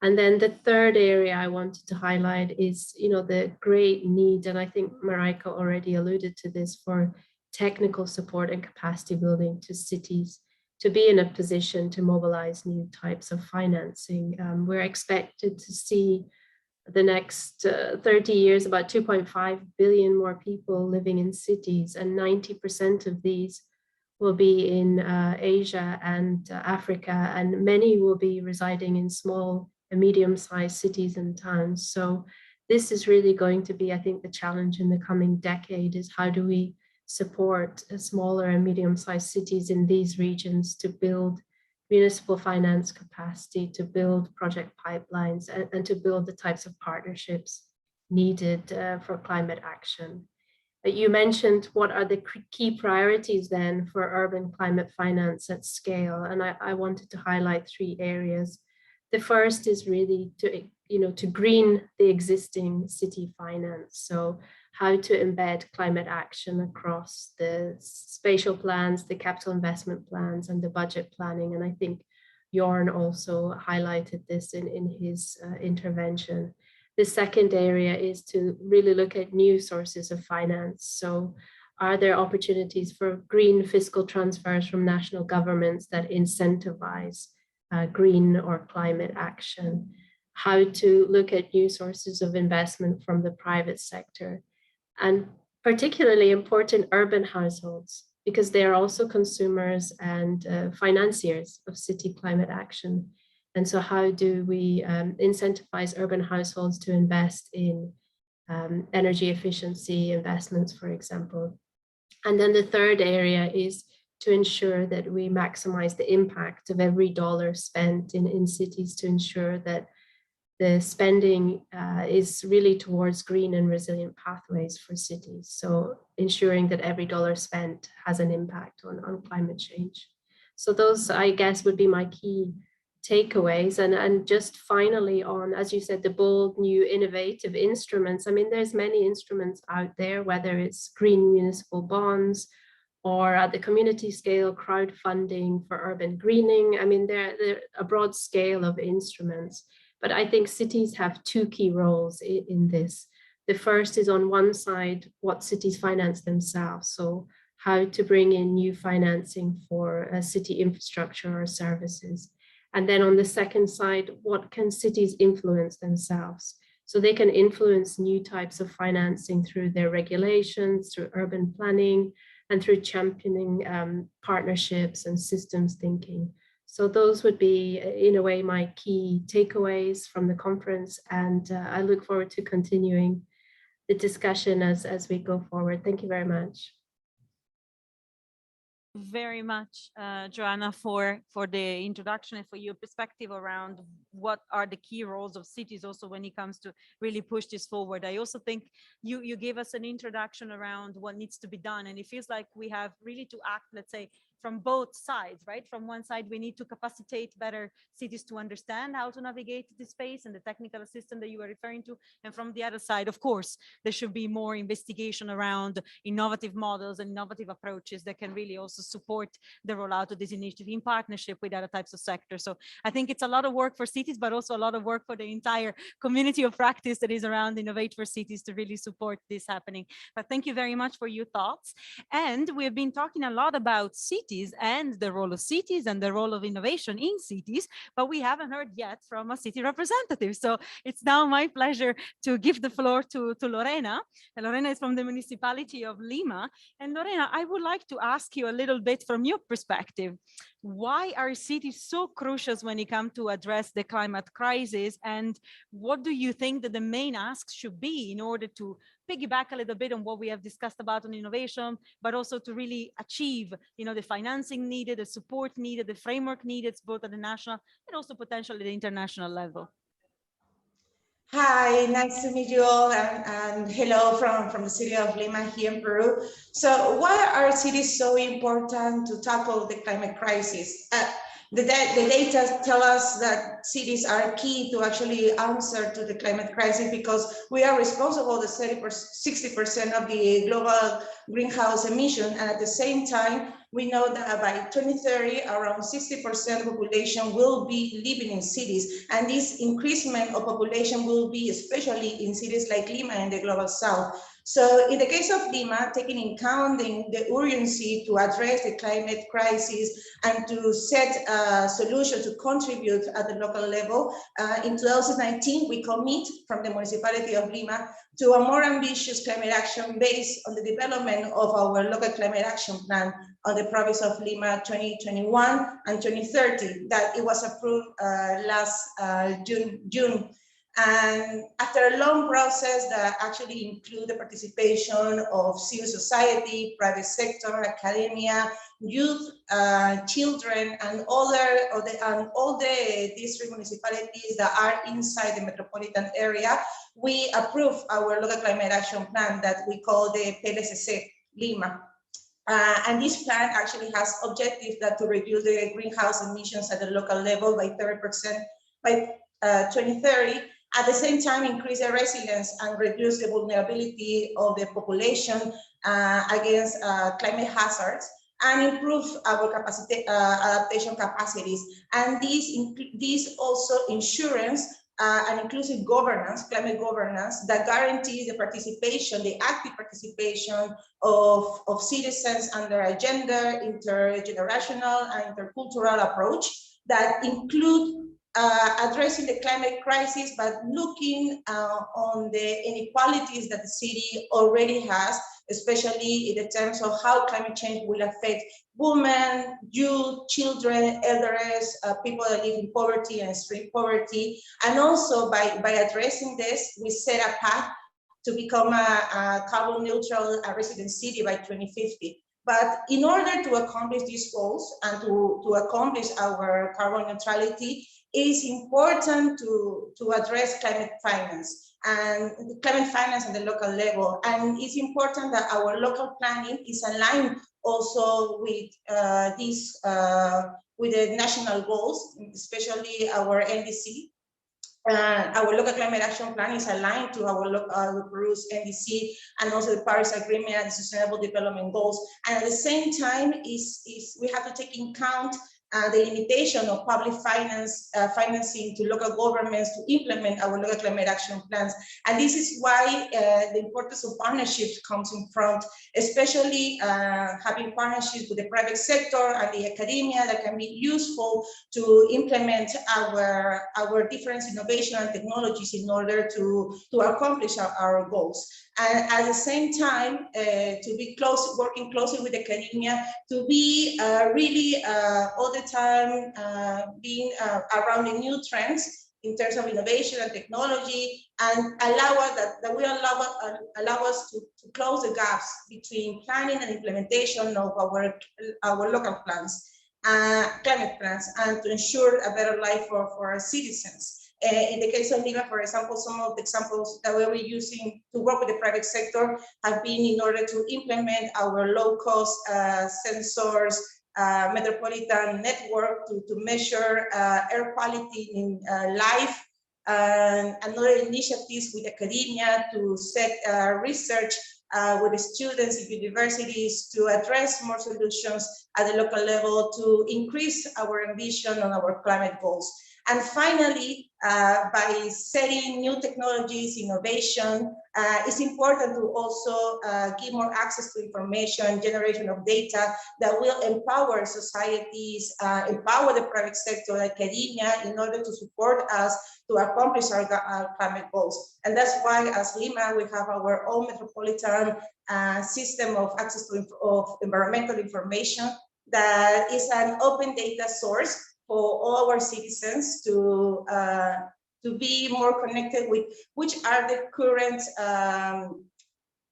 G: And then the third area I wanted to highlight is, the great need, and I think Marika already alluded to this, for technical support and capacity building to cities to be in a position to mobilize new types of financing. We're expected to see the next 30 years about 2.5 billion more people living in cities, and 90% of these will be in Asia and Africa, and many will be residing in small and medium-sized cities and towns. So this is really going to be, I think, the challenge in the coming decade, is how do we support smaller and medium-sized cities in these regions to build municipal finance capacity, to build project pipelines, and to build the types of partnerships needed for climate action. You mentioned what are the key priorities then for urban climate finance at scale, and I wanted to highlight 3 areas. The first is really to green the existing city finance. So how to embed climate action across the spatial plans, the capital investment plans, and the budget planning. And I think Jorn also highlighted this in his intervention. The second area is to really look at new sources of finance. So are there opportunities for green fiscal transfers from national governments that incentivize green or climate action? How to look at new sources of investment from the private sector, and particularly important urban households, because they are also consumers and financiers of city climate action. And so how do we incentivize urban households to invest in energy efficiency investments, for example? And then the third area is to ensure that we maximize the impact of every dollar spent in cities, to ensure that the spending is really towards green and resilient pathways for cities. So ensuring that every dollar spent has an impact on climate change. So those, I guess, would be my key takeaways. And just finally on, as you said, the bold new innovative instruments. I mean, there's many instruments out there, whether it's green municipal bonds or at the community scale, crowdfunding for urban greening. I mean, there are a broad scale of instruments. But I think cities have 2 key roles in this. The first is, on one side, what cities finance themselves. So how to bring in new financing for city infrastructure or services. And then on the second side, what can cities influence themselves? So they can influence new types of financing through their regulations, through urban planning, and through championing partnerships and systems thinking. So those would be, in a way, my key takeaways from the conference. And I look forward to continuing the discussion as we go forward. Thank you very much.
A: Very much, Joanna, for the introduction and for your perspective around what are the key roles of cities also when it comes to really push this forward. I also think you gave us an introduction around what needs to be done, and it feels like we have really to act, let's say, from both sides, right? From one side, we need to capacitate better cities to understand how to navigate this space and the technical assistance that you were referring to. And from the other side, of course, there should be more investigation around innovative models and innovative approaches that can really also support the rollout of this initiative in partnership with other types of sectors. So I think it's a lot of work for cities, but also a lot of work for the entire community of practice that is around Innovate4Cities to really support this happening. But thank you very much for your thoughts. And we've been talking a lot about cities and the role of cities and the role of innovation in cities, but we haven't heard yet from a city representative. So it's now my pleasure to give the floor to Lorena. And Lorena is from the municipality of Lima. And Lorena, I would like to ask you a little bit from your perspective. Why are cities so crucial when it comes to address the climate crisis? And what do you think that the main asks should be in order to piggyback a little bit on what we have discussed about on innovation, but also to really achieve, the financing needed, the support needed, the framework needed, both at the national and also potentially the international level?
H: Hi, nice to meet you all, and hello from the city of Lima here in Peru. So why are cities so important to tackle the climate crisis? The data tell us that cities are key to actually answer to the climate crisis because we are responsible for 60% of the global greenhouse emission, and at the same time, we know that by 2030, around 60% of population will be living in cities. And this increasement of population will be especially in cities like Lima in the global south. So in the case of Lima, taking in account the urgency to address the climate crisis and to set a solution to contribute at the local level, in 2019, we commit from the municipality of Lima to a more ambitious climate action based on the development of our local climate action plan on the province of Lima 2021 and 2030, that it was approved last June. And after a long process that actually include the participation of civil society, private sector, academia, youth, children, and all the district municipalities that are inside the metropolitan area, we approved our local climate action plan that we call the PLCC Lima. And this plan actually has objectives that to reduce the greenhouse emissions at the local level by 30% by 2030. At the same time, increase the resilience and reduce the vulnerability of the population against climate hazards, and improve our adaptation capacities. And this also insurance and inclusive governance, climate governance, that guarantees the participation, the active participation of citizens under a gender, intergenerational, and intercultural approach that include addressing the climate crisis, but looking on the inequalities that the city already has, especially in the terms of how climate change will affect women, youth, children, elders, people that live in poverty and extreme poverty. And also by addressing this, we set a path to become a carbon neutral resident city by 2050. But in order to accomplish these goals and to accomplish our carbon neutrality, it is important to address climate finance and on the local level. And it's important that our local planning is aligned also with with the national goals, especially our NDC. Our local climate action plan is aligned to our Peru's NDC and also the Paris Agreement and the Sustainable Development Goals. And at the same time, we have to take in account the limitation of public financing to local governments to implement our local climate action plans. And this is why the importance of partnerships comes in front, especially having partnerships with the private sector and the academia that can be useful to implement our different innovation and technologies in order to accomplish our goals. And at the same time, to be working closely with academia, to be really all the time being around the new trends in terms of innovation and technology, and allow us to close the gaps between planning and implementation of our local plans, climate plans, and to ensure a better life for our citizens. In the case of Lima, for example, some of the examples that we were using to work with the private sector have been in order to implement our low-cost sensors, metropolitan network to measure air quality in life, and other initiatives with academia to set research with the students in universities to address more solutions at the local level to increase our ambition on our climate goals. And finally, by setting new technologies, innovation, it's important to also give more access to information, generation of data that will empower societies, empower the private sector, academia, in order to support us to accomplish our climate goals. And that's why, as Lima, we have our own metropolitan system of access to environmental information that is an open data source for all our citizens to be more connected with which are the current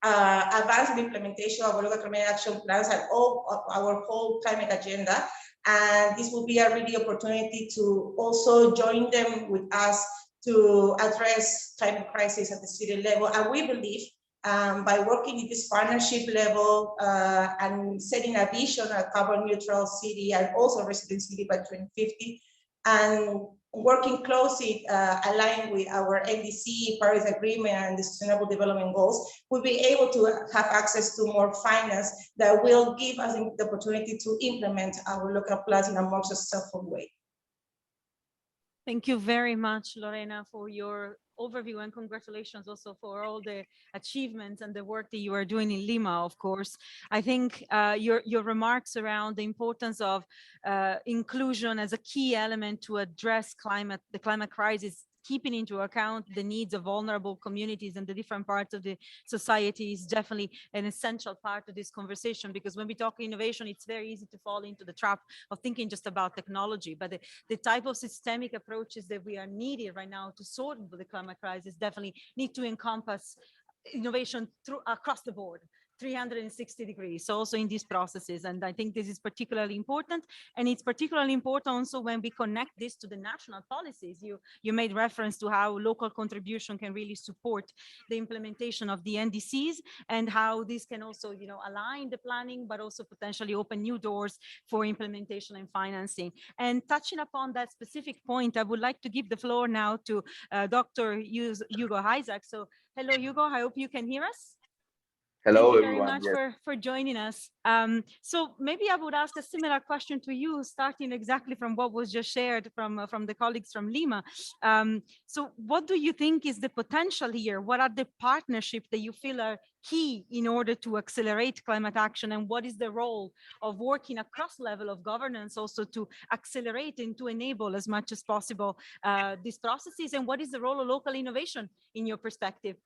H: advanced implementation of our local climate action plans and all of our whole climate agenda. And this will be a really opportunity to also join them with us to address climate crisis at the city level. And we believe by working at this partnership level and setting a vision, a carbon neutral city and also resident city by 2050, and working closely aligned with our NDC, Paris Agreement, and the Sustainable Development Goals, we'll be able to have access to more finance that will give us the opportunity to implement our local plans in a more successful way.
A: Thank you very much, Lorena, for your overview, and congratulations also for all the achievements and the work that you are doing in Lima, of course. I think your remarks around the importance of inclusion as a key element to address the climate crisis, keeping into account the needs of vulnerable communities and the different parts of the society, is definitely an essential part of this conversation, because when we talk innovation, it's very easy to fall into the trap of thinking just about technology, but the type of systemic approaches that we are needed right now to sort the climate crisis definitely need to encompass innovation across the board, 360 degrees, so also in these processes. And I think this is particularly important, and it's particularly important also when we connect this to the national policies. You made reference to how local contribution can really support the implementation of the NDCs, and how this can also, you know, align the planning, but also potentially open new doors for implementation and financing. And touching upon that specific point, I would like to give the floor now to Dr. Hugo Isaac. So hello, Hugo, I hope you can hear us.
I: Hello,
A: Thank you very
I: everyone.
A: much for joining us. So maybe I would ask a similar question to you, starting exactly from what was just shared from the colleagues from Lima. So what do you think is the potential here? What are the partnerships that you feel are key in order to accelerate climate action? And what is the role of working across level of governance also to accelerate and to enable as much as possible these processes? And what is the role of local innovation in your perspective?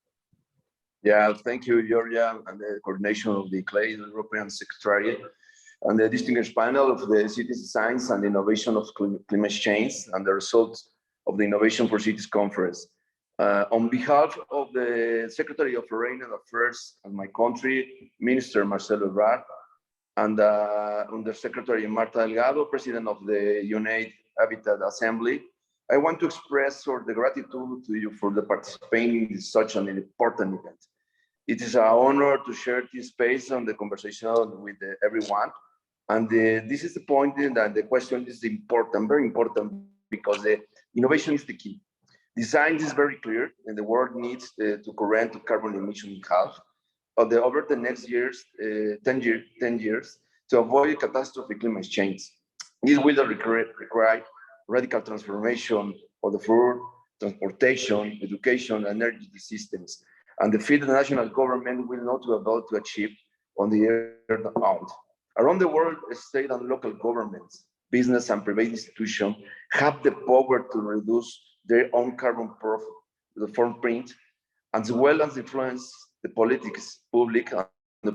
I: Yeah, thank you, Georgia, and the coordination of the CLAY, the European Secretariat, and the distinguished panel of the Cities Science and Innovation of Climate Change, and the results of the Innovate4Cities Conference. On behalf of the Secretary of Foreign Affairs of my country, Minister Marcelo Ebrard, and Undersecretary Marta Delgado, President of the United Habitat Assembly, I want to express the gratitude to you for the participating in such an important event. It is an honor to share this space on the conversation with everyone. And this is the point that the question is important, very important, because the innovation is the key. The science is very clear, and the world needs to current carbon emission in half over the next years, 10 years, to avoid catastrophic climate change. This will require radical transformation of the food, transportation, education, and energy systems, and the field the national government will not be able to achieve on the year out. Around the world, state and local governments, business and private institutions have the power to reduce their own carbon footprint, as well as influence the politics, public and the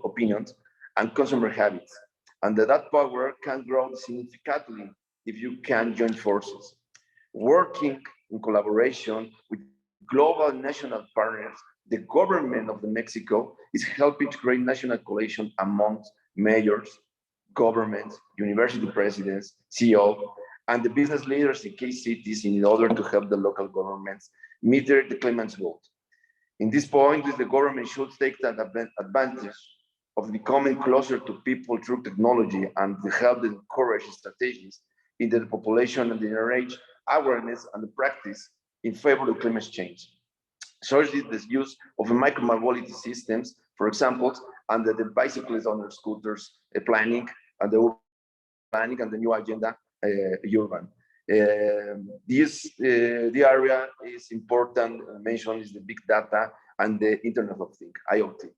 I: opinions, and consumer habits. And that power can grow significantly if you can join forces. Working in collaboration with global national partners, the government of Mexico is helping to create national coalition amongst mayors, governments, university presidents, CEOs, and the business leaders in key cities in order to help the local governments meet their climate goals. In this point, the government should take that advantage of becoming closer to people through technology and to help them encourage strategies in the population and generate awareness and the practice in favor of climate change. Such is the use of micro-mobility systems, for example, under the bicyclists on their scooters planning and the new agenda urban. The area is important. Mentioned is the big data and the Internet of Things, IoT.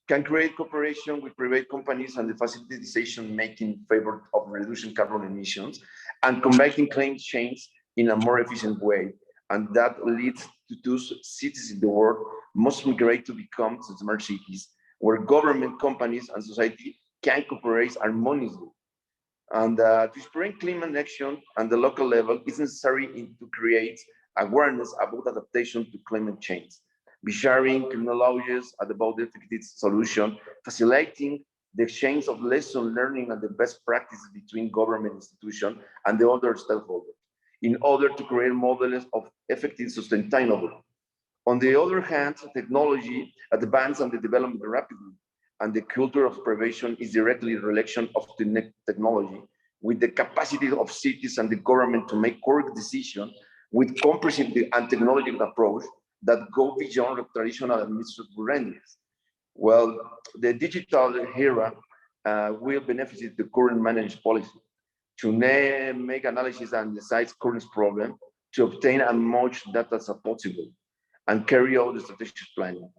I: Can create cooperation with private companies and the facilitation making in favor of reducing carbon emissions and combating climate change in a more efficient way. And that leads to those cities in the world must migrate to become smart cities where government, companies, and society can cooperate harmoniously. And to spread climate action at the local level is necessary to create awareness about adaptation to climate change, be sharing technologies about the effective solution, facilitating the exchange of lesson learning and the best practices between government institutions and the other stakeholders in order to create models of effective sustainable. On the other hand, technology advances and the development rapidly, and the culture of prevention is directly a relation of the technology, with the capacity of cities and the government to make correct decisions with comprehensive and technological approach that go beyond the traditional administrative remedies. Well, the digital era will benefit the current managed policy to make analysis and decide current problem, to obtain as much data as possible, and carry out the strategic planning.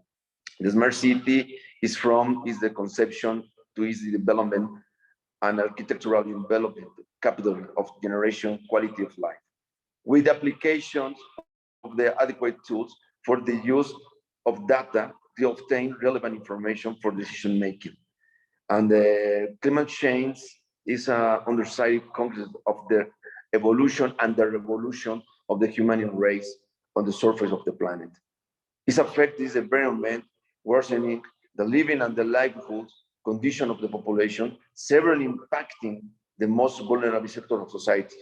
I: The smart city is the conception to its development and architectural development, capital of generation, quality of life, with applications of the adequate tools for the use of data to obtain relevant information for decision making. And the climate change is an underside concept of the evolution and the revolution of the human race on the surface of the planet. Its effect is the environment worsening the living and the livelihood condition of the population, severely impacting the most vulnerable sector of society.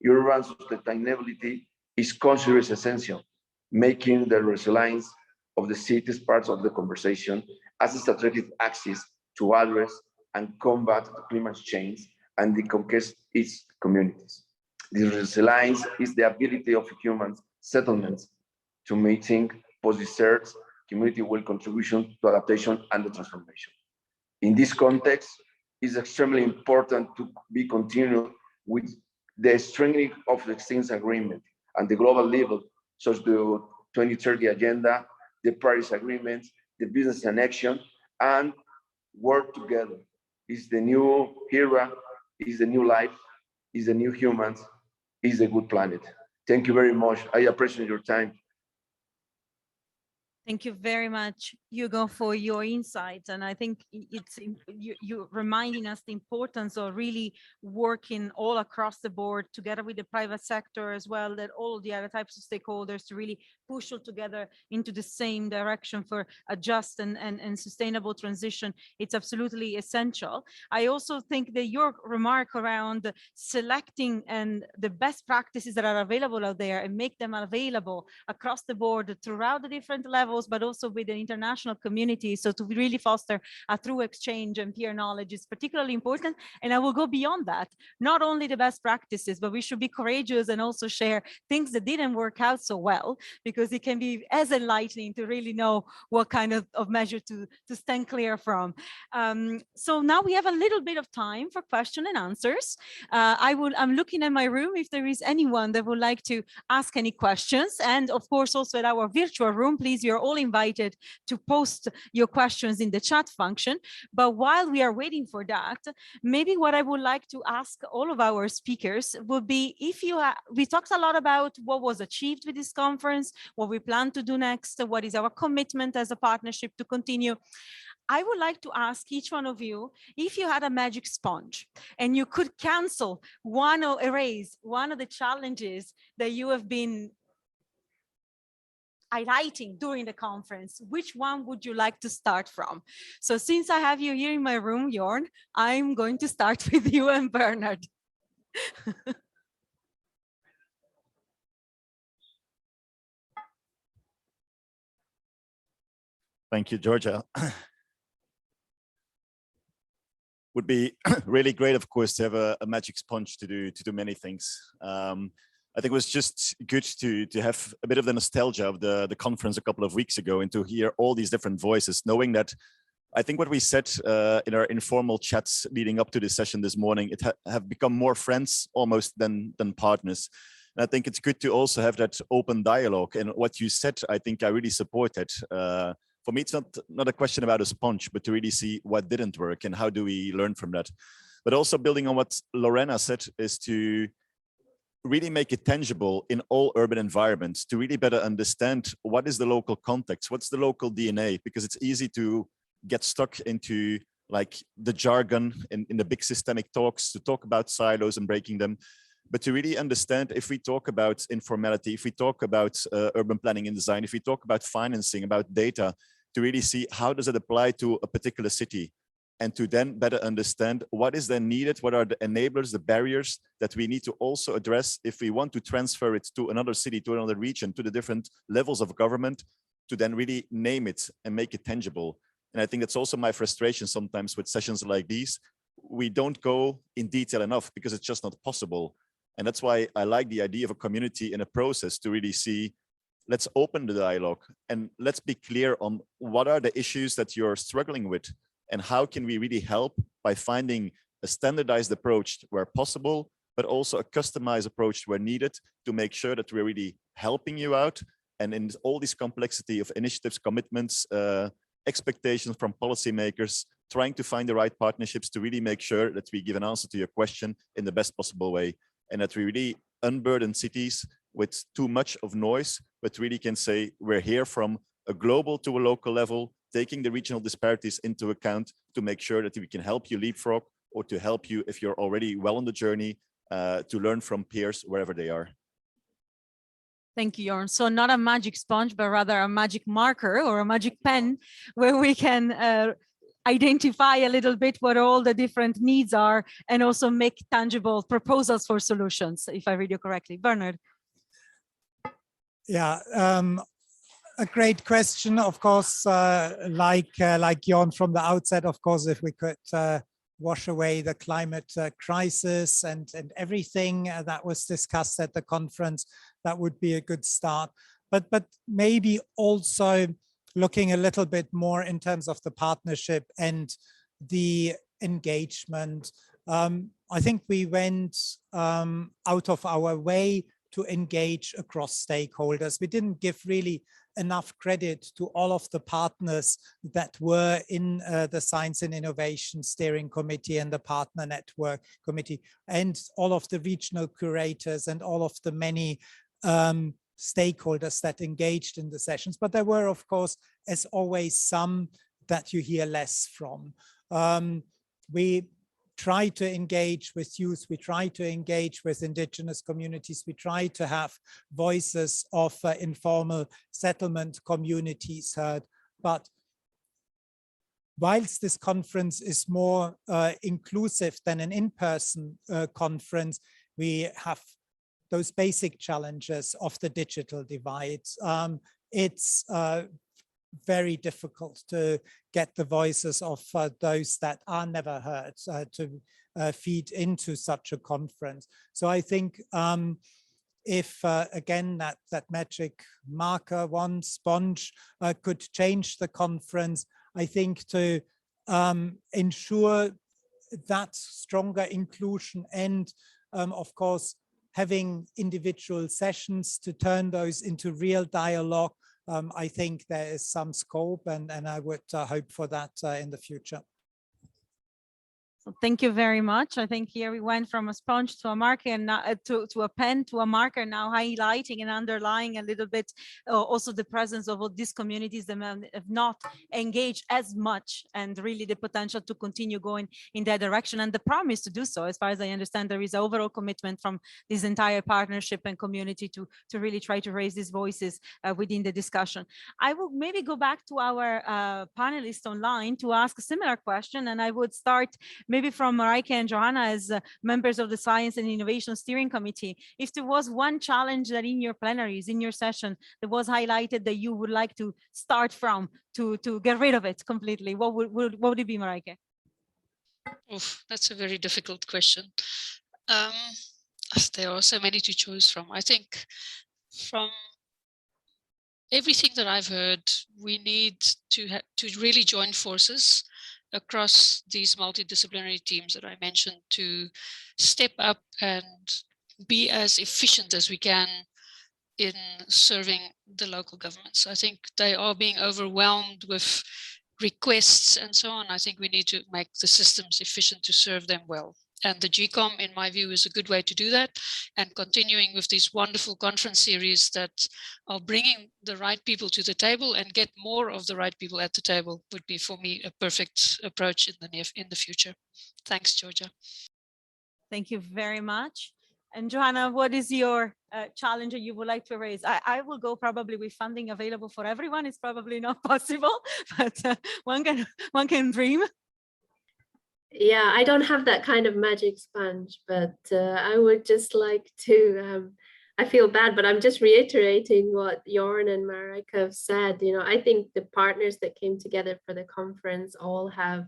I: Urban sustainability is considered essential, making the resilience of the cities part of the conversation as a strategic axis to address and combat climate change and deconquest its communities. This resilience is the ability of human settlements to meeting post-desert community-wide contribution to adaptation and the transformation. In this context, it's extremely important to be continued with the strengthening of the exchange agreement and the global level, such as the 2030 agenda, the Paris Agreement, the business and action, and work together. Is the new era, is the new life, is the new humans, is a good planet. Thank you very much. I appreciate your time.
A: Thank you very much, Hugo, for your insights. And I think it's you reminding us the importance of really working all across the board together with the private sector as well, that all the other types of stakeholders to really push all together into the same direction for a just and sustainable transition. It's absolutely essential. I also think that your remark around selecting and the best practices that are available out there and make them available across the board throughout the different levels, but also with the international community. So to really foster a true exchange and peer knowledge is particularly important. And I will go beyond that, not only the best practices, but we should be courageous and also share things that didn't work out so well, because it can be as enlightening to really know what kind of measure to stand clear from. So now we have a little bit of time for question and answers. I'm looking at my room if there is anyone that would like to ask any questions. And of course, also at our virtual room, please, you're all invited to post your questions in the chat function. But while we are waiting for that, maybe what I would like to ask all of our speakers would be, if we talked a lot about what was achieved with this conference, what we plan to do next, what is our commitment as a partnership to continue. I would like to ask each one of you, if you had a magic sponge and you could cancel or erase one of the challenges that you have been highlighting during the conference, which one would you like to start from? So since I have you here in my room, Jorn, I'm going to start with you and Bernard.
D: Thank you, Georgia. Would be really great, of course, to have a magic sponge to do many things. I think it was just good to have a bit of the nostalgia of the conference a couple of weeks ago and to hear all these different voices, knowing that I think what we said in our informal chats leading up to this session this morning, it have become more friends almost than partners. And I think it's good to also have that open dialogue. And what you said, I think I really support it. For me, it's not a question about a sponge, but to really see what didn't work and how do we learn from that. But also building on what Lorena said is to really make it tangible in all urban environments, to really better understand what is the local context, what's the local DNA, because it's easy to get stuck into like the jargon in the big systemic talks, to talk about silos and breaking them. But to really understand, if we talk about informality, if we talk about urban planning and design, if we talk about financing, about data, to really see how does it apply to a particular city, and to then better understand what is then needed, what are the enablers, the barriers that we need to also address if we want to transfer it to another city, to another region, to the different levels of government, to then really name it and make it tangible. And I think that's also my frustration sometimes with sessions like these, we don't go in detail enough because it's just not possible. And that's why I like the idea of a community in a process to really see, let's open the dialogue and let's be clear on what are the issues that you're struggling with and how can we really help by finding a standardized approach where possible, but also a customized approach where needed to make sure that we're really helping you out. And in all this complexity of initiatives, commitments, expectations from policymakers, trying to find the right partnerships to really make sure that we give an answer to your question in the best possible way, and that we really unburden cities with too much of noise, but really can say we're here from a global to a local level, taking the regional disparities into account to make sure that we can help you leapfrog or to help you if you're already well on the journey to learn from peers wherever they are.
A: Thank you, Jorn. So not a magic sponge, but rather a magic marker or a magic pen where we can identify a little bit what all the different needs are and also make tangible proposals for solutions, if I read you correctly. Bernard.
E: Yeah, a great question, of course, like Jorn from the outset, of course, if we could wash away the climate crisis and everything that was discussed at the conference, that would be a good start. But maybe also looking a little bit more in terms of the partnership and the engagement. I think we went out of our way to engage across stakeholders. We didn't give really enough credit to all of the partners that were in the Science and Innovation Steering Committee and the Partner Network Committee, and all of the regional curators and all of the many stakeholders that engaged in the sessions. But there were, of course, as always, some that you hear less from. We try to engage with youth, we try to engage with indigenous communities, we try to have voices of informal settlement communities heard. But whilst this conference is more inclusive than an in-person conference, we have those basic challenges of the digital divide. It's very difficult to get the voices of those that are never heard to feed into such a conference. So I think if again that magic marker, one sponge could change the conference, I think to ensure that stronger inclusion and of course having individual sessions to turn those into real dialogue, I think there is some scope, and I would hope for that in the future.
A: So thank you very much. I think here we went from a sponge to a marker and now, to a pen to a marker, now highlighting and underlying a little bit also the presence of all these communities that have not engaged as much, and really the potential to continue going in that direction and the promise to do so. As far as I understand, there is an overall commitment from this entire partnership and community to really try to raise these voices within the discussion. I will maybe go back to our panelists online to ask a similar question, and I would start maybe from Marijke and Johanna as members of the Science and Innovation Steering Committee. If there was one challenge that in your plenaries, in your session, that was highlighted that you would like to start from to get rid of it completely, what would it be, Marijke?
F: Oof, that's a very difficult question. There are so many to choose from. I think from everything that I've heard, we need to really join forces across these multidisciplinary teams that I mentioned to step up and be as efficient as we can in serving the local governments. I think they are being overwhelmed with requests and so on. I think we need to make the systems efficient to serve them well. And the GCOM, in my view, is a good way to do that. And continuing with these wonderful conference series that are bringing the right people to the table and get more of the right people at the table would be, for me, a perfect approach in the future. Thanks, Georgia.
A: Thank you very much. And Johanna, what is your challenge that you would like to raise? I will go probably with funding available for everyone. It's probably not possible, but one can dream.
G: Yeah, I don't have that kind of magic sponge, but I would just like to, I feel bad, but I'm just reiterating what Jorn and Marijke have said. You know, I think the partners that came together for the conference all have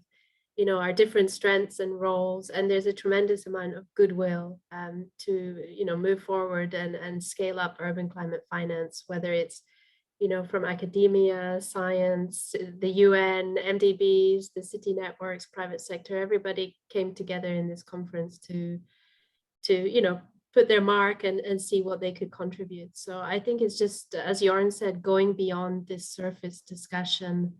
G: our different strengths and roles, and there's a tremendous amount of goodwill to move forward and scale up urban climate finance, whether it's from academia, science, the UN, MDBs, the city networks, private sector. Everybody came together in this conference to put their mark and see what they could contribute. So I think it's just, as Jorn said, going beyond this surface discussion,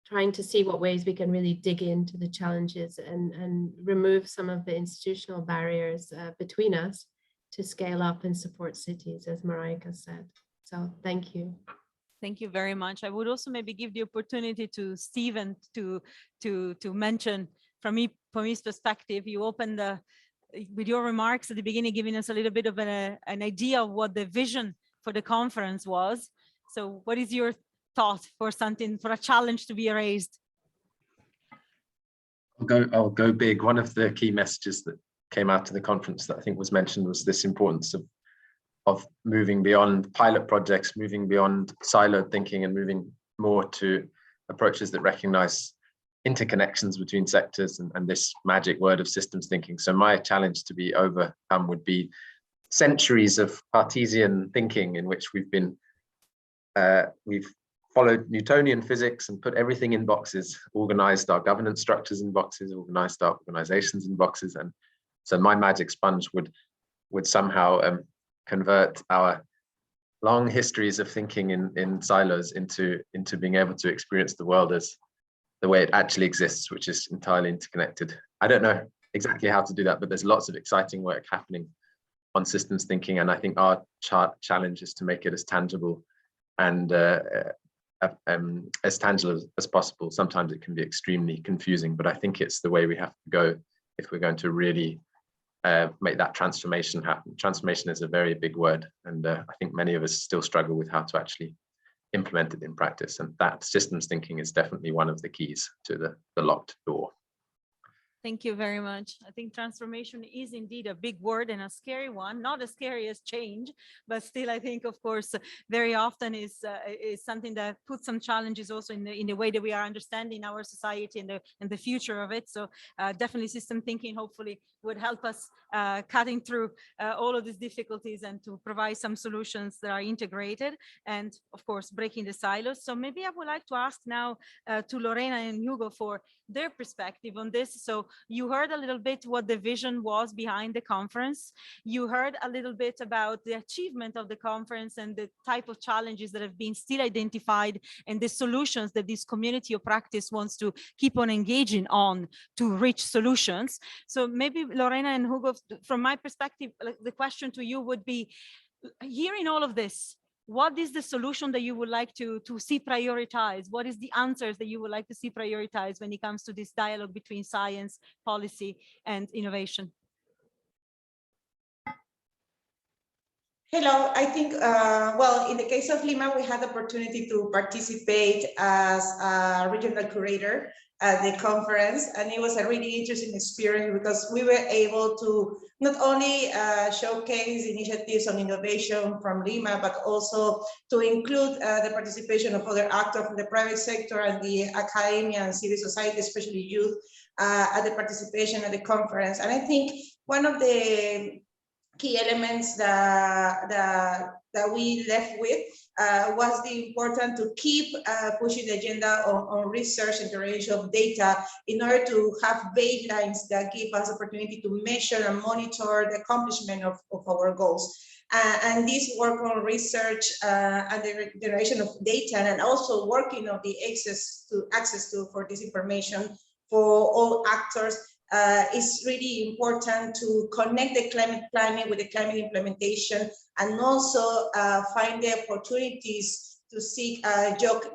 G: trying to see what ways we can really dig into the challenges and remove some of the institutional barriers between us to scale up and support cities, as Marika said. So thank you.
A: Thank you very much. I would also maybe give the opportunity to Stephen to mention from his perspective. You opened with your remarks at the beginning, giving us a little bit of an idea of what the vision for the conference was. So what is your thought for a challenge to be raised?
B: I'll go big. One of the key messages that came out of the conference that I think was mentioned was this importance of moving beyond pilot projects, moving beyond siloed thinking, and moving more to approaches that recognize interconnections between sectors and this magic word of systems thinking. So my challenge to be overcome would be centuries of Cartesian thinking in which we've followed Newtonian physics and put everything in boxes, organized our governance structures in boxes, organized our organizations in boxes. And so my magic sponge would somehow convert our long histories of thinking in silos into being able to experience the world as the way it actually exists, which is entirely interconnected. I don't know exactly how to do that, but there's lots of exciting work happening on systems thinking. And I think our challenge is to make it as tangible and as tangible as possible. Sometimes it can be extremely confusing, but I think it's the way we have to go if we're going to really make that transformation happen. Transformation is a very big word, and I think many of us still struggle with how to actually implement it in practice, and that systems thinking is definitely one of the keys to the locked door.
A: Thank you very much. I think transformation is indeed a big word and a scary one, not as scary as change, but still I think, of course, very often is something that puts some challenges also in the way that we are understanding our society and the future of it. So definitely system thinking hopefully would help us cutting through all of these difficulties and to provide some solutions that are integrated and, of course, breaking the silos. So maybe I would like to ask now to Lorena and Hugo for their perspective on this. So you heard a little bit what the vision was behind the conference. You heard a little bit about the achievement of the conference and the type of challenges that have been still identified and the solutions that this community of practice wants to keep on engaging on to reach solutions. So maybe Lorena and Hugo, from my perspective, the question to you would be, hearing all of this, what is the solution that you would like to see prioritized? What is the answers that you would like to see prioritized when it comes to this dialogue between science, policy, and innovation?
H: Hello, I think, well, in the case of Lima, we had the opportunity to participate as a regional curator at the conference, and it was a really interesting experience because we were able to not only showcase initiatives on innovation from Lima, but also to include the participation of other actors from the private sector and the academia and civil society, especially youth, at the participation at the conference. And I think one of the key elements that we left with was the important to keep pushing the agenda on research and generation of data in order to have baselines that give us opportunity to measure and monitor the accomplishment of our goals. And this work on research and the generation of data, and also working on the access to for this information for all actors is really important to connect the climate planning with the climate implementation, and also find the opportunities to seek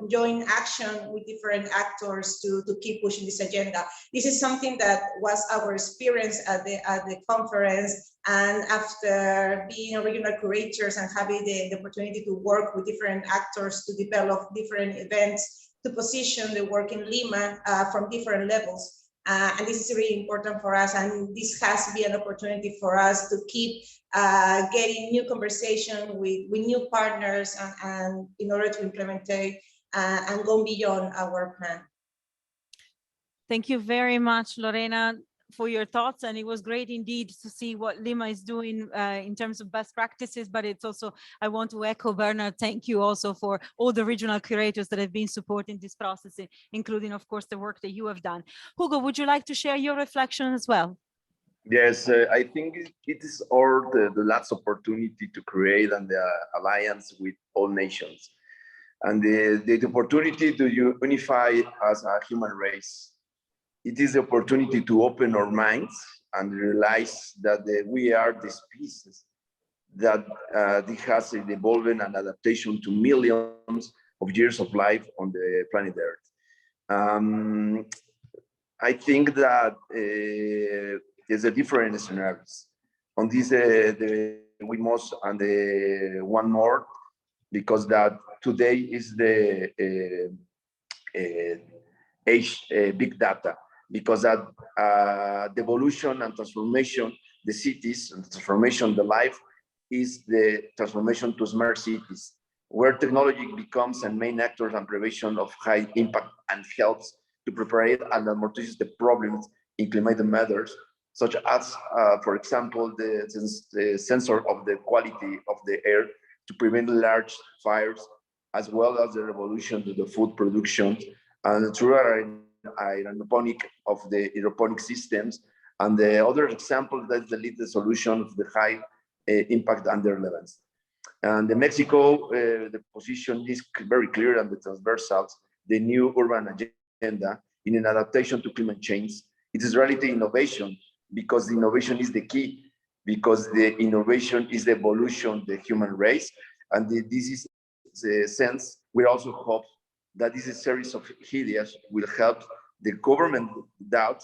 H: joint action with different actors to keep pushing this agenda. This is something that was our experience at the conference, and after being regional curators and having the opportunity to work with different actors to develop different events to position the work in Lima from different levels. And this is really important for us, and this has been an opportunity for us to keep getting new conversation with new partners and in order to implement and go beyond our plan.
A: Thank you very much, Lorena, for your thoughts. And it was great indeed to see what Lima is doing in terms of best practices, but it's also, I want to echo Bernard, thank you also for all the regional curators that have been supporting this process, including, of course, the work that you have done. Hugo, would you like to share your reflection as well?
I: Yes, I think it is all the last opportunity to create an alliance with all nations, and the opportunity to unify as a human race. It is the opportunity to open our minds and realize that we are the species that has evolved and adaptation to millions of years of life on the planet Earth. I think that there's a different scenarios. On this, we must, and one more, because that today is the age big data, because that the evolution and transformation, the cities and the transformation, the life is the transformation to smart cities, where technology becomes a main actor and prevention of high impact and health to prepare and amortize the problems in climate matters, such as, for example, the sensor of the quality of the air to prevent large fires, as well as the revolution to the food production and through aeroponic of the aeroponic systems. And the other example, that's the lead solution of the high impact and their levels. And in Mexico, the position is very clear and the transversals, the new urban agenda in an adaptation to climate change. It is reality innovation, because the innovation is the key, because the innovation is the evolution of the human race. And this is the sense we also hope that this series of ideas will help the government doubt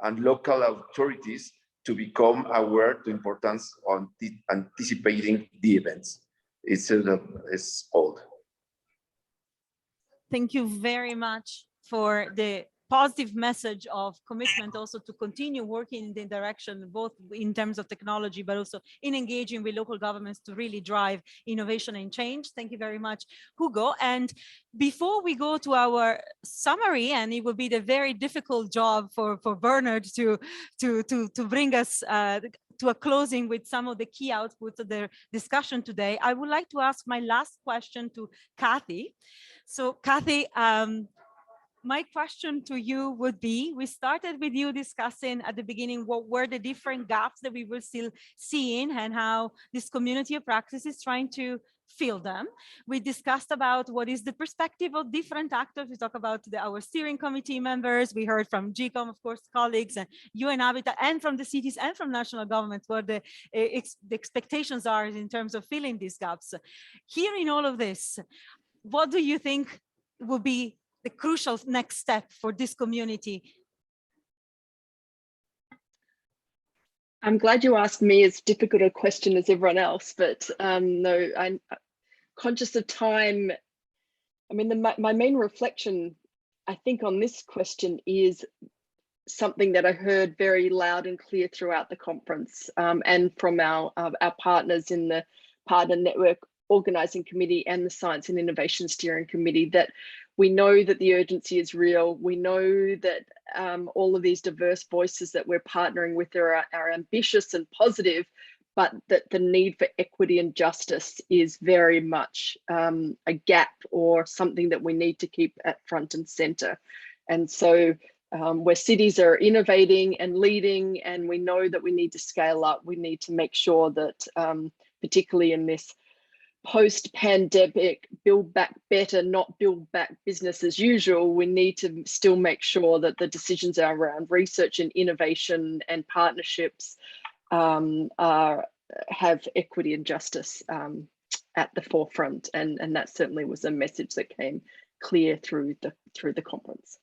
I: and local authorities to become aware of the importance of anticipating the events. It's old.
A: Thank you very much for the positive message of commitment also to continue working in the direction, both in terms of technology, but also in engaging with local governments to really drive innovation and change. Thank you very much, Hugo. And before we go to our summary, and it will be the very difficult job for Bernard to bring us to a closing with some of the key outputs of the discussion today, I would like to ask my last question to Kathy. So Kathy, my question to you would be, we started with you discussing at the beginning what were the different gaps that we were still seeing and how this community of practice is trying to fill them. We discussed about what is the perspective of different actors. We talk about our steering committee members. We heard from GCOM, of course, colleagues, and UN Habitat, and from the cities and from national governments, what the expectations are in terms of filling these gaps. Here in all of this, what do you think will be the crucial next step for this community?
J: I'm glad you asked me as difficult a question as everyone else, but no, I'm conscious of time. I mean, my main reflection, I think, on this question is something that I heard very loud and clear throughout the conference, and from our partners in the Partner Network Organizing Committee and the Science and Innovation Steering Committee, that we know that the urgency is real. We know that all of these diverse voices that we're partnering with are ambitious and positive, but that the need for equity and justice is very much a gap or something that we need to keep at front and center. And so where cities are innovating and leading, and we know that we need to scale up, we need to make sure that, particularly in this post-pandemic, build back better, not build back business as usual, we need to still make sure that the decisions are around research and innovation and partnerships have equity and justice at the forefront. And that certainly was a message that came clear through the conference.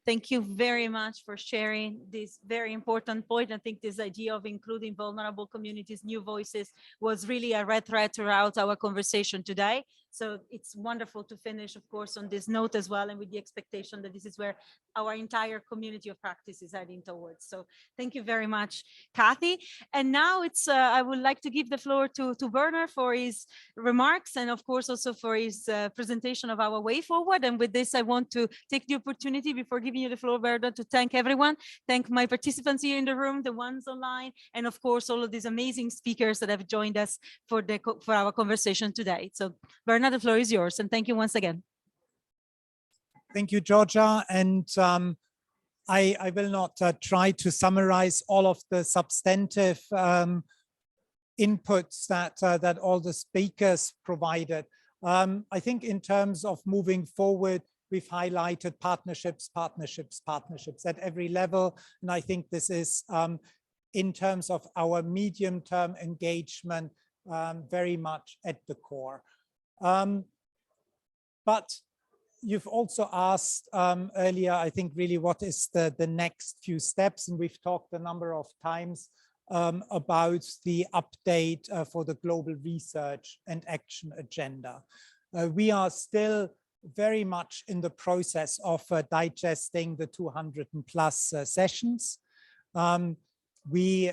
A: Thank you very much for sharing this very important point. I think this idea of including vulnerable communities, new voices, was really a red thread throughout our conversation today. So it's wonderful to finish, of course, on this note as well, and with the expectation that this is where our entire community of practice is heading towards. So thank you very much, Kathy. And now it's I would like to give the floor to Werner for his remarks, and of course also for his presentation of our way forward. And with this, I want to take the opportunity before giving you the floor, Werner, to thank everyone, thank my participants here in the room, the ones online, and of course all of these amazing speakers that have joined us for our conversation today. So Werner, the floor is yours, and thank you once again.
E: Thank you, Georgia. And I will not try to summarize all of the substantive inputs that all the speakers provided. I think in terms of moving forward, we've highlighted partnerships at every level. And I think this is in terms of our medium-term engagement very much at the core. But you've also asked earlier, I think, really what is the next few steps, and we've talked a number of times about the update for the global research and action agenda. We are still very much in the process of digesting the 200+ sessions. We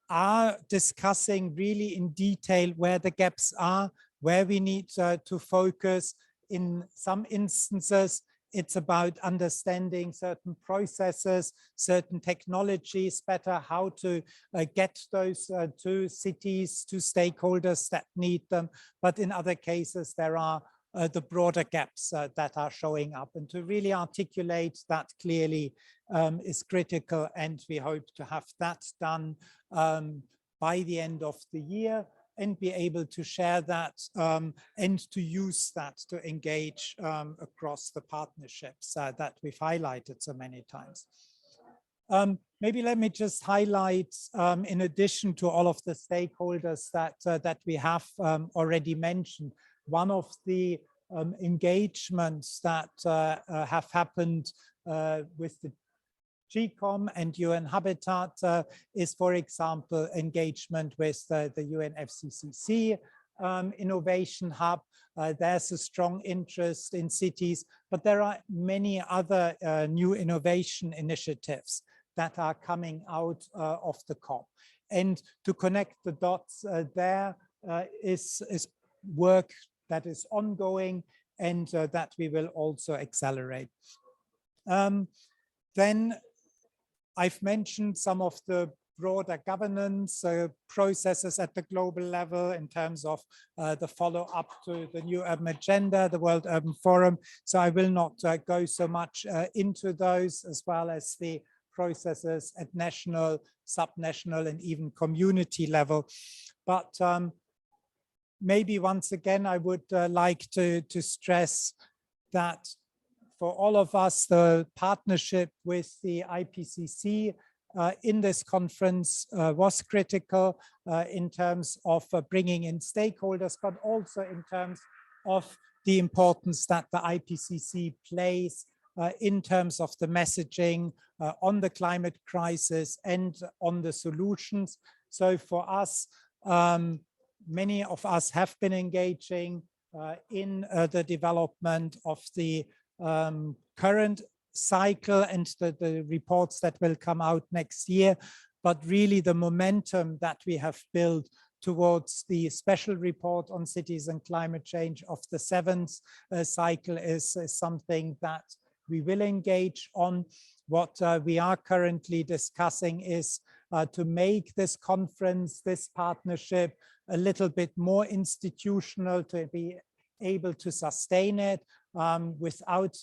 E: are discussing really in detail where the gaps are, where we need to focus. In some instances, it's about understanding certain processes, certain technologies better, how to get those to cities, to stakeholders that need them. But in other cases, there are the broader gaps that are showing up. And to really articulate that clearly is critical. And we hope to have that done by the end of the year, and be able to share that and to use that to engage across the partnerships that we've highlighted so many times. Maybe let me just highlight, in addition to all of the stakeholders that we have already mentioned, one of the engagements that have happened with the GCOM and UN Habitat is, for example, engagement with the UNFCCC Innovation Hub. There's a strong interest in cities, but there are many other new innovation initiatives that are coming out of the COP. And to connect the dots there is work that is ongoing and that we will also accelerate. Then I've mentioned some of the broader governance processes at the global level in terms of the follow-up to the new urban agenda, the World Urban Forum. So I will not go so much into those, as well as the processes at national, subnational, and even community level. But maybe once again, I would like to stress that for all of us, the partnership with the IPCC in this conference was critical in terms of bringing in stakeholders, but also in terms of the importance that the IPCC plays in terms of the messaging on the climate crisis and on the solutions. So for us, many of us have been engaging in the development of the current cycle and the reports that will come out next year, but really the momentum that we have built towards the special report on cities and climate change of the 7th cycle is something that we will engage on. What we are currently discussing is to make this conference, this partnership, a little bit more institutional, to be able to sustain it without,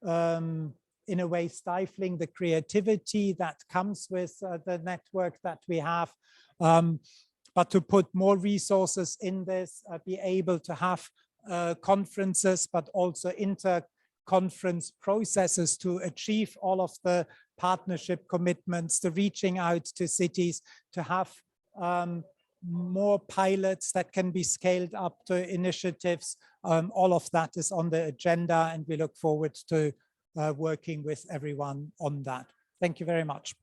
E: in a way, stifling the creativity that comes with the network that we have, but to put more resources in this, be able to have conferences, but also inter-conference processes to achieve all of the partnership commitments, the reaching out to cities, to have more pilots that can be scaled up to initiatives. All of that is on the agenda, and we look forward to working with everyone on that. Thank you very much.